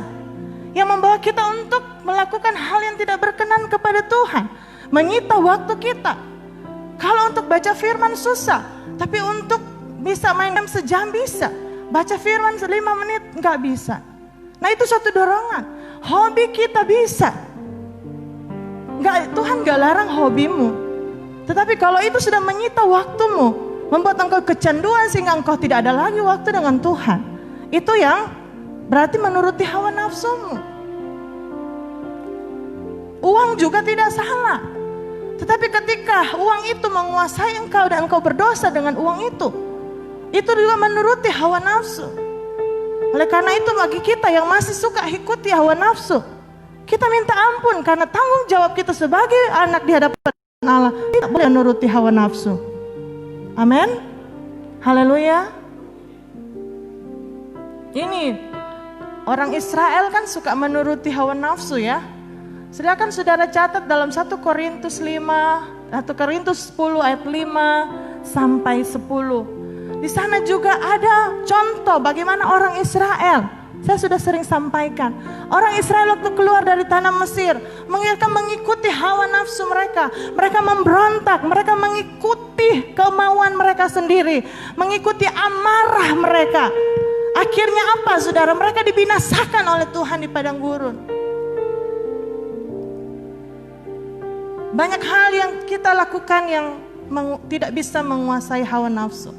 Yang membawa kita untuk melakukan hal yang tidak berkenan kepada Tuhan. Menyita waktu kita. Kalau untuk baca firman susah, tapi untuk bisa main game sejam bisa. Baca firman 5 menit nggak bisa. Nah itu suatu dorongan. Hobi kita bisa. Tuhan nggak larang hobimu. Tetapi kalau itu sudah menyita waktumu, membuat engkau kecanduan sehingga engkau tidak ada lagi waktu dengan Tuhan, itu yang berarti menuruti hawa nafsumu. Uang juga tidak salah. Tetapi ketika uang itu menguasai engkau dan engkau berdosa dengan uang itu juga menuruti hawa nafsu. Oleh karena itu bagi kita yang masih suka ikuti hawa nafsu, kita minta ampun karena tanggung jawab kita sebagai anak di hadapan Allah tidak boleh menuruti hawa nafsu. Amin. Haleluya. Ini orang Israel kan suka menuruti hawa nafsu ya. Sedangkan saudara catat dalam 1 Korintus 10 ayat 5 sampai 10. Di sana juga ada contoh bagaimana orang Israel. Saya sudah sering sampaikan, orang Israel waktu keluar dari tanah Mesir, mereka mengikuti hawa nafsu mereka. Mereka memberontak, mereka mengikuti kemauan mereka sendiri, mengikuti amarah mereka. Akhirnya apa saudara? Mereka dibinasakan oleh Tuhan di padang gurun. Banyak hal yang kita lakukan yang tidak bisa menguasai hawa nafsu.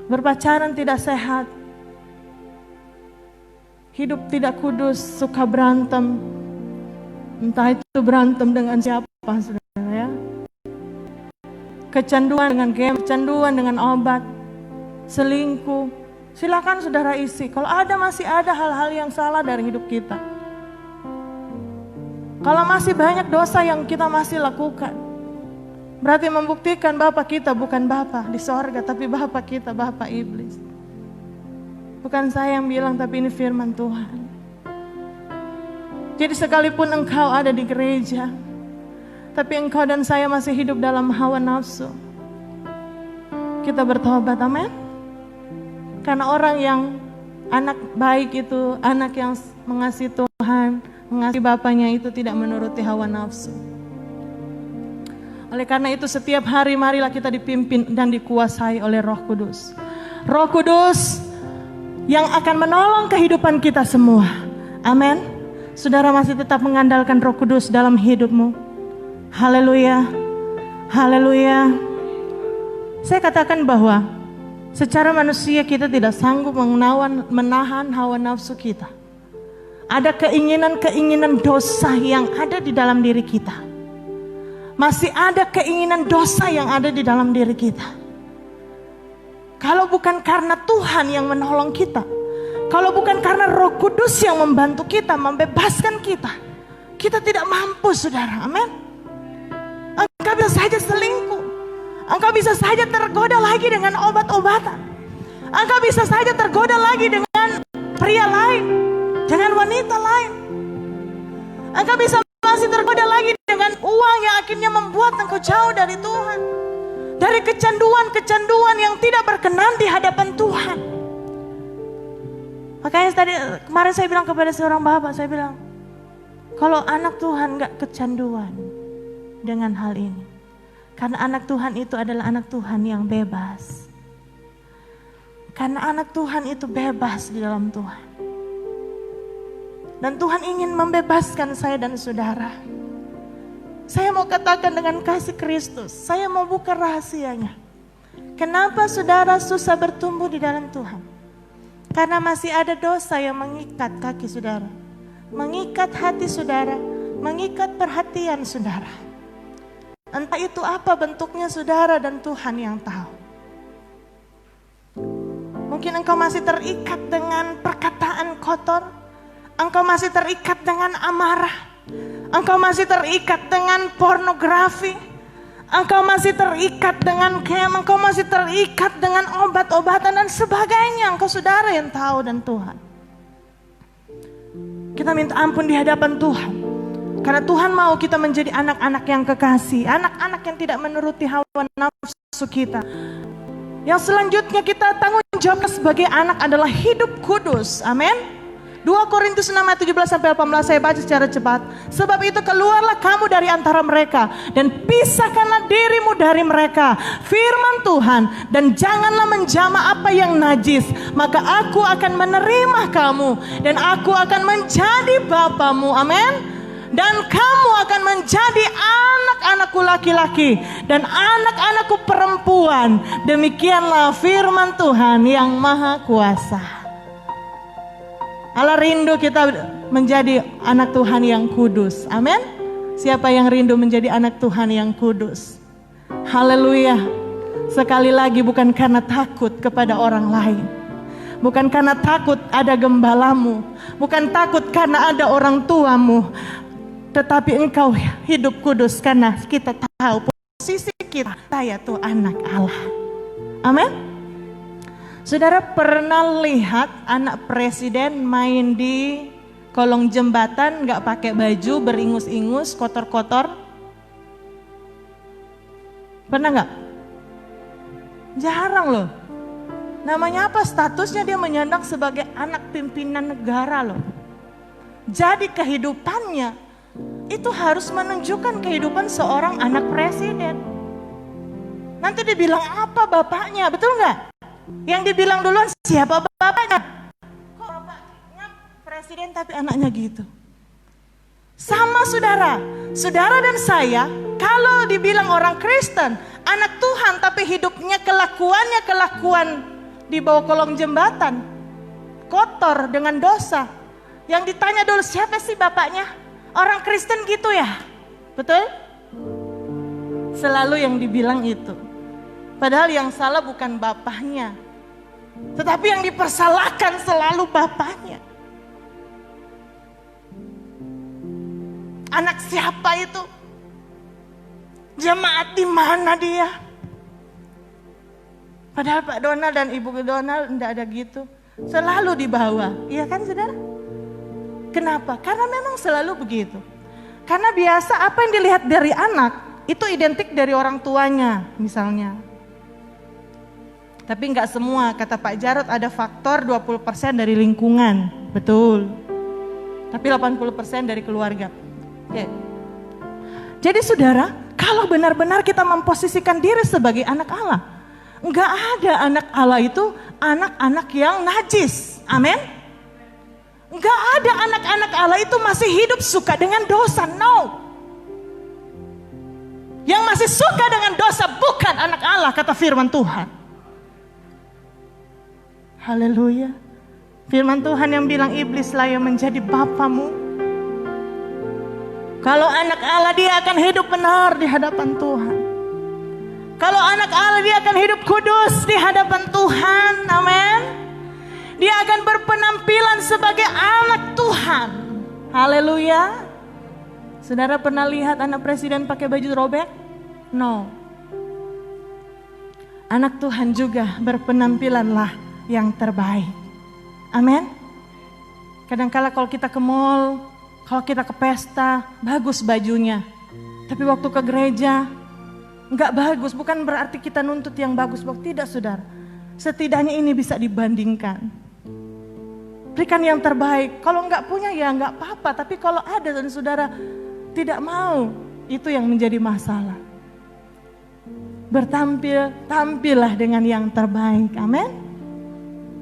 Berpacaran tidak sehat, hidup tidak kudus, suka berantem. Entah itu berantem dengan siapa saudara ya. Kecanduan dengan game, kecanduan dengan obat, selingkuh. Silakan saudara isi. Kalau masih ada hal-hal yang salah dari hidup kita. Kalau masih banyak dosa yang kita masih lakukan, berarti membuktikan Bapa kita bukan Bapa di sorga, tapi Bapa kita, Bapa iblis. Bukan saya yang bilang, tapi ini firman Tuhan. Jadi sekalipun engkau ada di gereja, tapi engkau dan saya masih hidup dalam hawa nafsu, kita bertobat, amin. Karena orang yang anak baik itu, anak yang mengasihi Tuhan, mengasihi Bapaknya itu tidak menuruti hawa nafsu. Oleh karena itu setiap hari marilah kita dipimpin dan dikuasai oleh Roh Kudus. Roh Kudus yang akan menolong kehidupan kita semua. Amin. Saudara masih tetap mengandalkan Roh Kudus dalam hidupmu. Haleluya. Haleluya. Saya katakan bahwa secara manusia kita tidak sanggup menahan hawa nafsu kita. Ada keinginan-keinginan dosa yang ada di dalam diri kita. Masih ada keinginan dosa yang ada di dalam diri kita. Kalau bukan karena Tuhan yang menolong kita, kalau bukan karena Roh Kudus yang membantu kita, membebaskan kita, kita tidak mampu saudara, amin. Engkau bisa saja selingkuh, engkau bisa saja tergoda lagi dengan obat-obatan, engkau bisa saja tergoda lagi dengan pria lain, dengan wanita lain, engkau bisa masih tergoda lagi dengan uang yang akhirnya membuat engkau jauh dari Tuhan. Dari kecanduan-kecanduan yang tidak berkenan di hadapan Tuhan. Makanya kemarin saya bilang kepada seorang bapak, saya bilang, kalau anak Tuhan gak kecanduan dengan hal ini. Karena anak Tuhan itu adalah anak Tuhan yang bebas. Karena anak Tuhan itu bebas di dalam Tuhan. Dan Tuhan ingin membebaskan saya dan saudara. Saya mau katakan dengan kasih Kristus, saya mau buka rahasianya. Kenapa saudara susah bertumbuh di dalam Tuhan? Karena masih ada dosa yang mengikat kaki saudara, mengikat hati saudara, mengikat perhatian saudara. Entah itu apa bentuknya saudara dan Tuhan yang tahu. Mungkin engkau masih terikat dengan perkataan kotor, engkau masih terikat dengan amarah, engkau masih terikat dengan pornografi, engkau masih terikat dengan game, engkau masih terikat dengan obat-obatan dan sebagainya. Engkau saudara yang tahu dan Tuhan. Kita minta ampun di hadapan Tuhan. Karena Tuhan mau kita menjadi anak-anak yang kekasih, anak-anak yang tidak menuruti hawa nafsu kita. Yang selanjutnya kita tanggung jawab sebagai anak adalah hidup kudus. Amin. 2 Korintus 6 ayat 17 sampai 18 saya baca secara cepat. Sebab itu keluarlah kamu dari antara mereka dan pisahkanlah dirimu dari mereka. Firman Tuhan, dan janganlah menjamah apa yang najis, maka aku akan menerima kamu dan aku akan menjadi bapamu. Amin. Dan kamu akan menjadi anak-anakku laki-laki dan anak-anakku perempuan. Demikianlah firman Tuhan yang maha kuasa. Allah rindu kita menjadi anak Tuhan yang kudus. Amin. Siapa yang rindu menjadi anak Tuhan yang kudus? Haleluya. Sekali lagi, bukan karena takut kepada orang lain, bukan karena takut ada gembalamu, bukan takut karena ada orang tuamu, tetapi engkau hidup kudus karena kita tahu posisi kita, saya tuh anak Allah. Amin. Saudara pernah lihat anak presiden main di kolong jembatan gak pakai baju, beringus-ingus, kotor-kotor? Pernah gak? Jarang loh. Namanya apa? Statusnya dia menyandang sebagai anak pimpinan negara loh. Jadi kehidupannya itu harus menunjukkan kehidupan seorang anak presiden. Nanti dibilang apa bapaknya, betul gak? Yang dibilang duluan siapa bapaknya? Kok bapaknya presiden tapi anaknya gitu? Sama saudara dan saya, kalau dibilang orang Kristen, anak Tuhan tapi hidupnya kelakuan di bawah kolong jembatan, kotor dengan dosa. Yang ditanya dulu siapa sih bapaknya? Orang Kristen gitu ya? Betul? Selalu yang dibilang itu. Padahal yang salah bukan bapaknya, tetapi yang dipersalahkan selalu bapaknya. Anak siapa itu? Jemaat di mana dia? Padahal Pak Donald dan Ibu Donald tidak ada gitu. Selalu dibawa, iya kan saudara? Kenapa? Karena memang selalu begitu. Karena biasa apa yang dilihat dari anak itu identik dari orang tuanya misalnya. Tapi enggak semua, kata Pak Jarod ada faktor 20% dari lingkungan, betul. Tapi 80% dari keluarga. Oke. Jadi saudara, kalau benar-benar kita memposisikan diri sebagai anak Allah, enggak ada anak Allah itu anak-anak yang najis, amin. Enggak ada anak-anak Allah itu masih hidup suka dengan dosa, no. Yang masih suka dengan dosa bukan anak Allah, kata firman Tuhan. Haleluya. Firman Tuhan yang bilang iblislah yang menjadi bapamu. Kalau anak Allah dia akan hidup benar di hadapan Tuhan. Kalau anak Allah dia akan hidup kudus di hadapan Tuhan. Amin. Dia akan berpenampilan sebagai anak Tuhan. Haleluya. Saudara pernah lihat anak presiden pakai baju robek? No. Anak Tuhan juga berpenampilanlah yang terbaik. Amin. Kadang-kala kalau kita ke mall, kalau kita ke pesta, bagus bajunya. Tapi waktu ke gereja, enggak bagus. Bukan berarti kita nuntut yang bagus. Tidak saudara. Setidaknya ini bisa dibandingkan. Berikan yang terbaik. Kalau enggak punya ya enggak apa-apa. Tapi kalau ada dan saudara tidak mau, itu yang menjadi masalah. Tampillah dengan yang terbaik. Amin.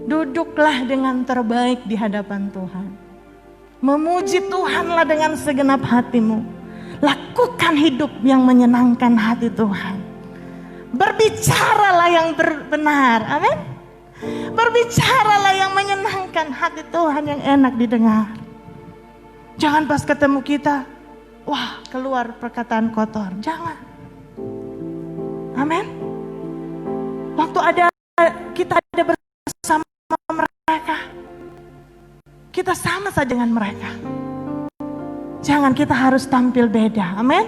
Duduklah dengan terbaik di hadapan Tuhan. Memuji Tuhanlah dengan segenap hatimu. Lakukan hidup yang menyenangkan hati Tuhan. Berbicaralah yang benar, amin. Berbicaralah yang menyenangkan hati Tuhan, yang enak didengar. Jangan pas ketemu kita, wah keluar perkataan kotor, jangan. Amin. Waktu kita ada bersama mereka, kita sama saja dengan mereka. Jangan kita harus tampil beda, amin.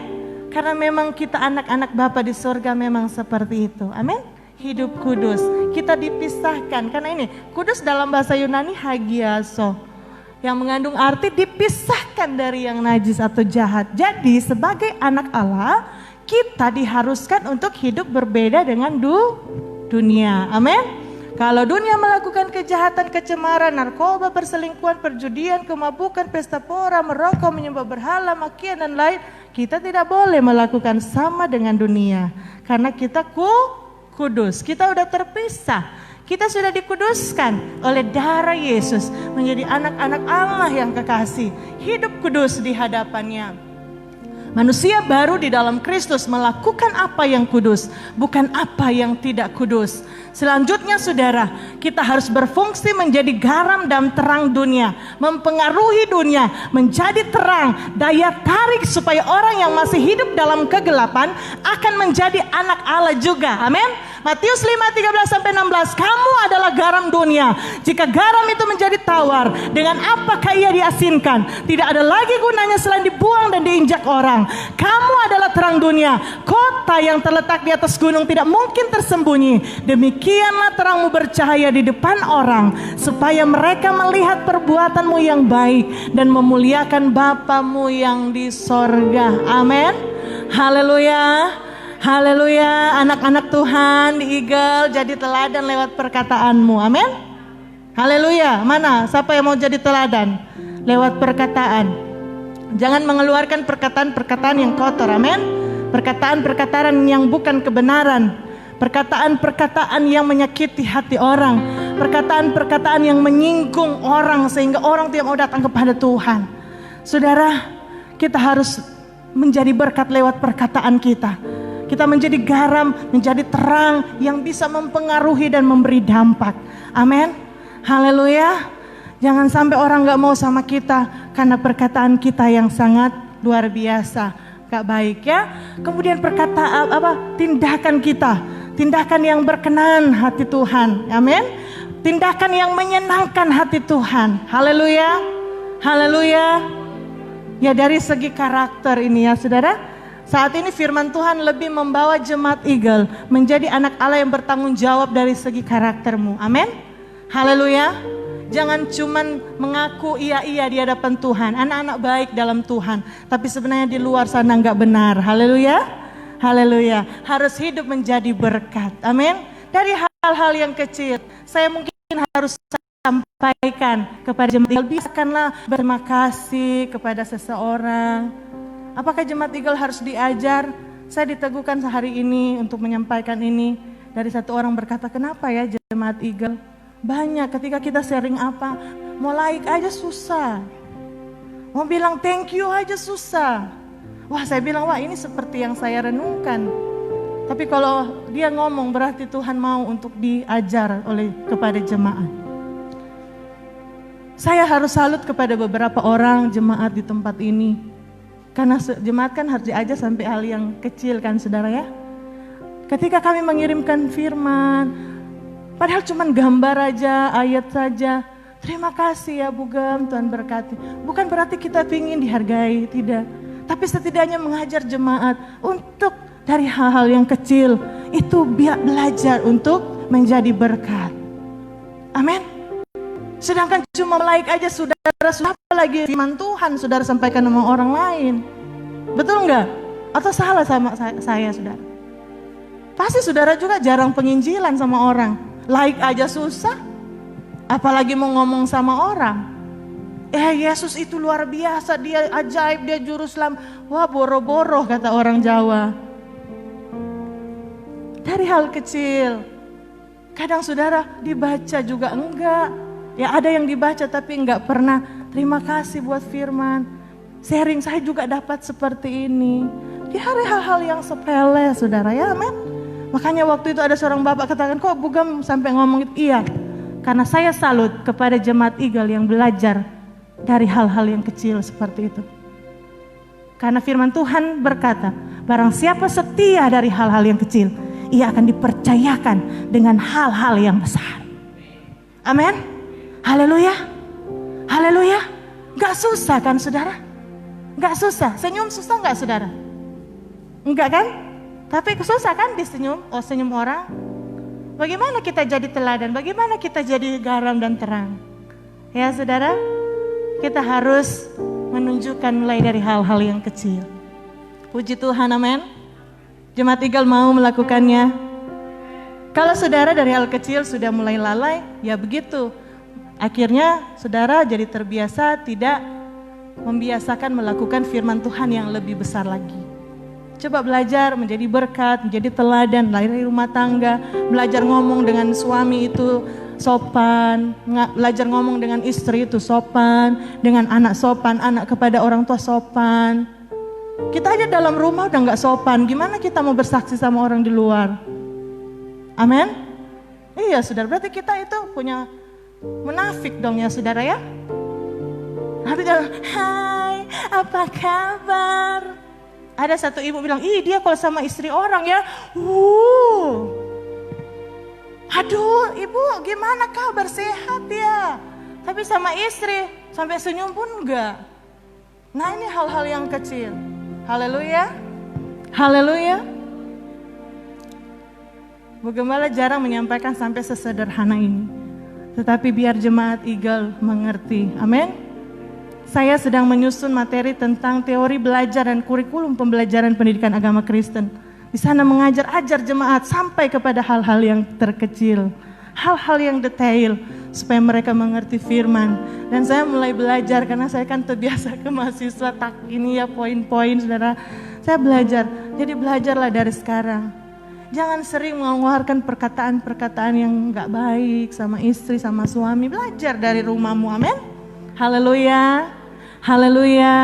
Karena memang kita anak-anak Bapa di surga memang seperti itu, amin. Hidup kudus, kita dipisahkan. Karena ini, kudus dalam bahasa Yunani hagiaso, yang mengandung arti dipisahkan dari yang najis atau jahat. Jadi sebagai anak Allah, kita diharuskan untuk hidup berbeda dengan dunia, amin. Kalau dunia melakukan kejahatan, kecemaran, narkoba, perselingkuhan, perjudian, kemabukan, pesta pora, merokok, menyembah berhala, makian dan lain, kita tidak boleh melakukan sama dengan dunia. Karena kita kudus, kita udah terpisah. Kita sudah dikuduskan oleh darah Yesus menjadi anak-anak Allah yang kekasih. Hidup kudus di hadapannya. Manusia baru di dalam Kristus melakukan apa yang kudus, bukan apa yang tidak kudus. Selanjutnya saudara, kita harus berfungsi menjadi garam dan terang dunia, mempengaruhi dunia, menjadi terang, daya tarik supaya orang yang masih hidup dalam kegelapan akan menjadi anak Allah juga. Amin. Matius 5:13-16, kamu adalah garam dunia. Jika garam itu menjadi tawar, dengan apakah ia diasinkan? Tidak ada lagi gunanya selain dibuang dan diinjak orang. Kamu adalah terang dunia. Kota yang terletak di atas gunung tidak mungkin tersembunyi. Demikianlah terangmu bercahaya di depan orang, supaya mereka melihat perbuatanmu yang baik dan memuliakan Bapamu yang di sorga. Amin. Haleluya. Haleluya, anak-anak Tuhan di Eagle jadi teladan lewat perkataanmu, amin. Haleluya, mana siapa yang mau jadi teladan? Lewat perkataan. Jangan mengeluarkan perkataan-perkataan yang kotor, amin. Perkataan-perkataan yang bukan kebenaran. Perkataan-perkataan yang menyakiti hati orang. Perkataan-perkataan yang menyinggung orang sehingga orang tidak mau datang kepada Tuhan. Saudara, kita harus menjadi berkat lewat perkataan kita. Kita menjadi garam, menjadi terang yang bisa mempengaruhi dan memberi dampak. Amin. Haleluya. Jangan sampai orang gak mau sama kita karena perkataan kita yang sangat luar biasa, gak baik ya. Kemudian perkataan tindakan kita, tindakan yang berkenan hati Tuhan. Amin. Tindakan yang menyenangkan hati Tuhan. Haleluya. Haleluya. Ya dari segi karakter ini ya saudara. Saat ini firman Tuhan lebih membawa jemaat Eagle menjadi anak Allah yang bertanggung jawab dari segi karaktermu. Amin. Haleluya. Jangan cuman mengaku iya di hadapan Tuhan, anak-anak baik dalam Tuhan, tapi sebenarnya di luar sana enggak benar. Haleluya. Haleluya. Harus hidup menjadi berkat. Amin. Dari hal-hal yang kecil, saya mungkin harus sampaikan kepada jemaat Eagle, bisakanlah berterima kasih kepada seseorang. Apakah jemaat Eagle harus diajar? Saya diteguhkan sehari ini untuk menyampaikan ini. Dari satu orang berkata, kenapa ya jemaat Eagle? Banyak ketika kita sharing apa, mau like aja susah. Mau bilang thank you aja susah. Wah saya bilang, wah ini seperti yang saya renungkan. Tapi kalau dia ngomong berarti Tuhan mau untuk diajar kepada jemaat. Saya harus salut kepada beberapa orang jemaat di tempat ini. Karena jemaat kan harus diajar sampai hal yang kecil kan saudara ya. Ketika kami mengirimkan firman, padahal cuma gambar aja, ayat saja. Terima kasih ya Bu Gem, Tuhan berkati. Bukan berarti kita ingin dihargai, tidak. Tapi setidaknya mengajar jemaat untuk dari hal-hal yang kecil. Itu biar belajar untuk menjadi berkat. Amin. Sedangkan cuma like aja saudara, apalagi firman Tuhan saudara sampaikan sama orang lain. Betul enggak? Atau salah sama saya saudara? Pasti saudara juga jarang penginjilan sama orang. Like aja susah, apalagi mau ngomong sama orang. Yesus itu luar biasa, dia ajaib, dia juru selamat. Wah boro-boro kata orang Jawa. Dari hal kecil. Kadang saudara dibaca juga enggak. Ya ada yang dibaca tapi enggak pernah terima kasih buat firman. Sharing saya juga dapat seperti ini. Di hari hal-hal yang sepele saudara ya amin. Makanya waktu itu ada seorang bapak katakan, kok Bu Gem sampai ngomong itu? Iya, karena saya salut kepada jemaat Eagle yang belajar dari hal-hal yang kecil seperti itu. Karena firman Tuhan berkata, barang siapa setia dari hal-hal yang kecil, ia akan dipercayakan dengan hal-hal yang besar. Amin. Haleluya, haleluya. Gak susah kan saudara? Gak susah, senyum susah gak saudara? Enggak kan? Tapi susah kan disenyum, senyum orang? Bagaimana kita jadi teladan, bagaimana kita jadi garam dan terang? Ya saudara, kita harus menunjukkan mulai dari hal-hal yang kecil. Puji Tuhan, amin. Jemaat Eagle mau melakukannya? Kalau saudara dari hal kecil sudah mulai lalai, ya begitu. Akhirnya saudara jadi terbiasa tidak membiasakan melakukan firman Tuhan yang lebih besar lagi. Coba belajar menjadi berkat, menjadi teladan, lahir dari rumah tangga, belajar ngomong dengan suami itu sopan, belajar ngomong dengan istri itu sopan, dengan anak sopan, anak kepada orang tua sopan. Kita aja dalam rumah udah gak sopan, gimana kita mau bersaksi sama orang di luar? Amin? Iya saudara, berarti kita itu punya munafik dong ya saudara ya. Nanti jalan, hai apa kabar? Ada satu ibu bilang, ih dia kalau sama istri orang ya, aduh ibu gimana kabar, sehat ya? Tapi sama istri sampai senyum pun enggak. Nah ini hal-hal yang kecil. Haleluya, haleluya. Bu Gembala jarang menyampaikan sampai sesederhana ini. Tetapi biar jemaat Eagle mengerti. Amin. Saya sedang menyusun materi tentang teori belajar dan kurikulum pembelajaran pendidikan agama Kristen. Di sana ajar jemaat sampai kepada hal-hal yang terkecil. Hal-hal yang detail. Supaya mereka mengerti firman. Dan saya mulai belajar karena saya kan terbiasa ke mahasiswa tak ini ya poin-poin saudara. Saya belajar. Jadi belajarlah dari sekarang. Jangan sering mengeluarkan perkataan-perkataan yang gak baik sama istri, sama suami. Belajar dari rumahmu, amin. Haleluya, haleluya.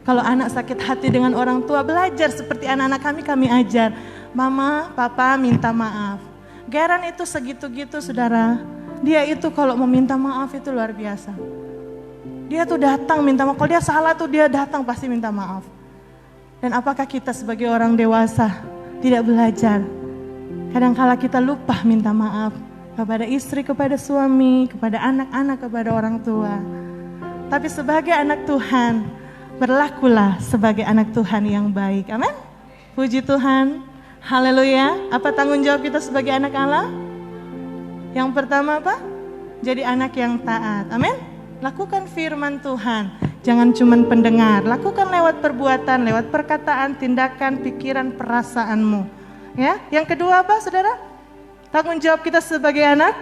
Kalau anak sakit hati dengan orang tua, belajar seperti anak-anak kami ajar. Mama, papa minta maaf. Geran itu segitu-gitu saudara. Dia itu kalau meminta maaf itu luar biasa. Dia tuh datang minta maaf. Kalau dia salah tuh dia datang pasti minta maaf. Dan apakah kita sebagai orang dewasa tidak belajar? Kadangkala kita lupa minta maaf kepada istri, kepada suami, kepada anak-anak, kepada orang tua. Tapi sebagai anak Tuhan, berlakulah sebagai anak Tuhan yang baik. Amin. Puji Tuhan. Haleluya. Apa tanggung jawab kita sebagai anak Allah? Yang pertama apa? Jadi anak yang taat. Amin. Lakukan firman Tuhan. Jangan cuma pendengar, lakukan lewat perbuatan, lewat perkataan, tindakan, pikiran, perasaanmu. Ya, yang kedua apa, saudara? Tanggung jawab kita sebagai anak.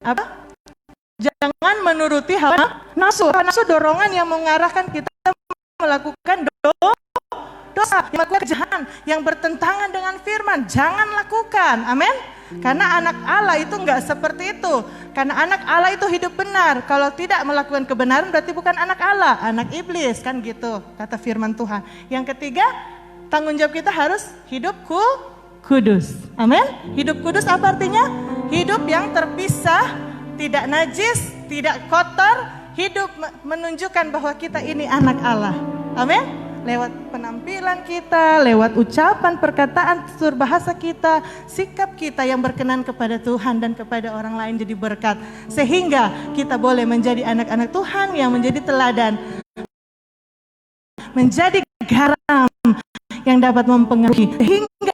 Apa? Jangan menuruti hawa nafsu. Nafsu dorongan yang mengarahkan kita melakukan dosa, yang melakukan kejahatan, yang bertentangan dengan firman. Jangan lakukan, amin. Karena anak Allah itu enggak seperti itu. Karena anak Allah itu hidup benar. Kalau tidak melakukan kebenaran berarti bukan anak Allah, anak iblis, kan gitu kata firman Tuhan. Yang ketiga, tanggung jawab kita harus hidup kudus. Amin. Hidup kudus apa artinya? Hidup yang terpisah, tidak najis, tidak kotor. Hidup menunjukkan bahwa kita ini anak Allah. Amin. Lewat penampilan kita, lewat ucapan, perkataan, tutur bahasa kita, sikap kita yang berkenan kepada Tuhan dan kepada orang lain jadi berkat. Sehingga kita boleh menjadi anak-anak Tuhan yang menjadi teladan. Menjadi garam yang dapat mempengaruhi. Sehingga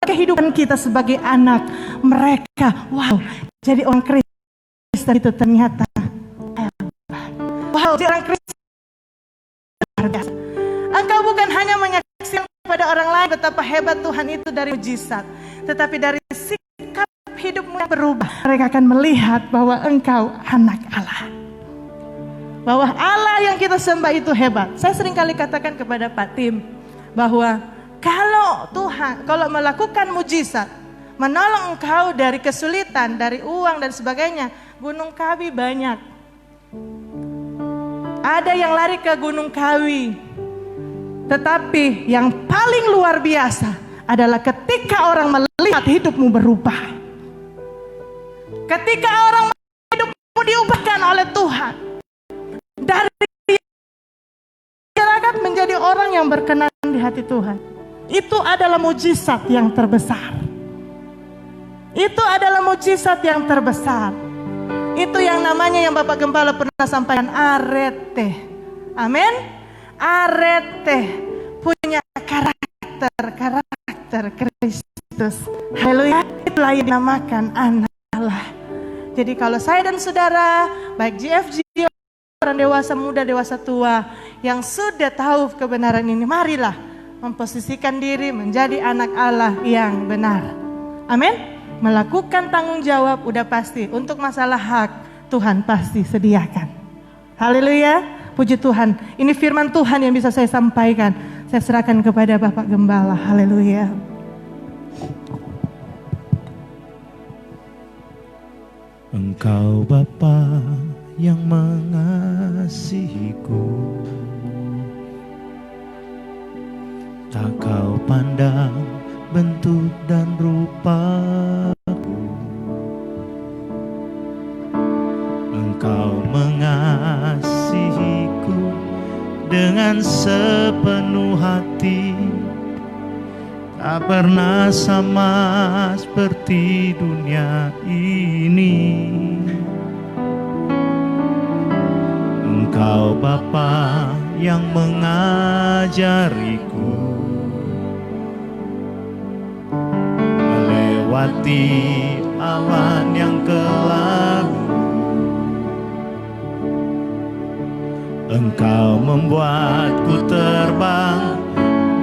kehidupan kita sebagai anak mereka. Wow, jadi orang Kristen itu ternyata wow, jadi orang Kristen luar biasa. Engkau bukan hanya menyaksikan kepada orang lain betapa hebat Tuhan itu dari mujizat, tetapi dari sikap hidupmu yang berubah, mereka akan melihat bahwa engkau anak Allah. Bahwa Allah yang kita sembah itu hebat. Saya sering kali katakan kepada Pak Tim bahwa kalau melakukan mujizat, menolong engkau dari kesulitan, dari uang dan sebagainya, Gunung Kawi banyak. Ada yang lari ke Gunung Kawi. Tetapi yang paling luar biasa adalah ketika orang melihat hidupmu berubah. Ketika orang melihat hidupmu diubahkan oleh Tuhan. Dari masyarakat menjadi orang yang berkenan di hati Tuhan. Itu adalah mujizat yang terbesar. Itu adalah mujizat yang terbesar. Itu yang namanya yang Bapak Gembala pernah sampaikan, arete. Amin. Arete punya karakter Kristus. Haleluya. Itulah yang dinamakan anak Allah. Jadi kalau saya dan saudara, baik GFG, orang dewasa muda, dewasa tua, yang sudah tahu kebenaran ini, marilah memposisikan diri menjadi anak Allah yang benar. Amin. Melakukan tanggung jawab udah pasti. Untuk masalah hak, Tuhan pasti sediakan. Haleluya. Puji Tuhan. Ini firman Tuhan yang bisa saya sampaikan. Saya serahkan kepada Bapak Gembala. Haleluya. Engkau Bapa yang mengasihiku, tak kau pandang bentuk dan rupaku. Engkau mengasihiku dengan sepenuh hati, tak pernah sama seperti dunia ini. Engkau Bapa yang mengajariku melewati awan yang kelabu. Engkau membuatku terbang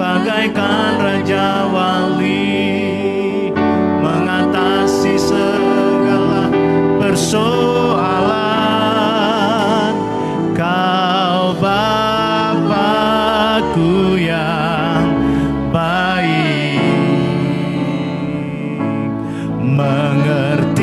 bagaikan Raja Wali, mengatasi segala persoalan. Kau Bapa-Ku yang baik, mengerti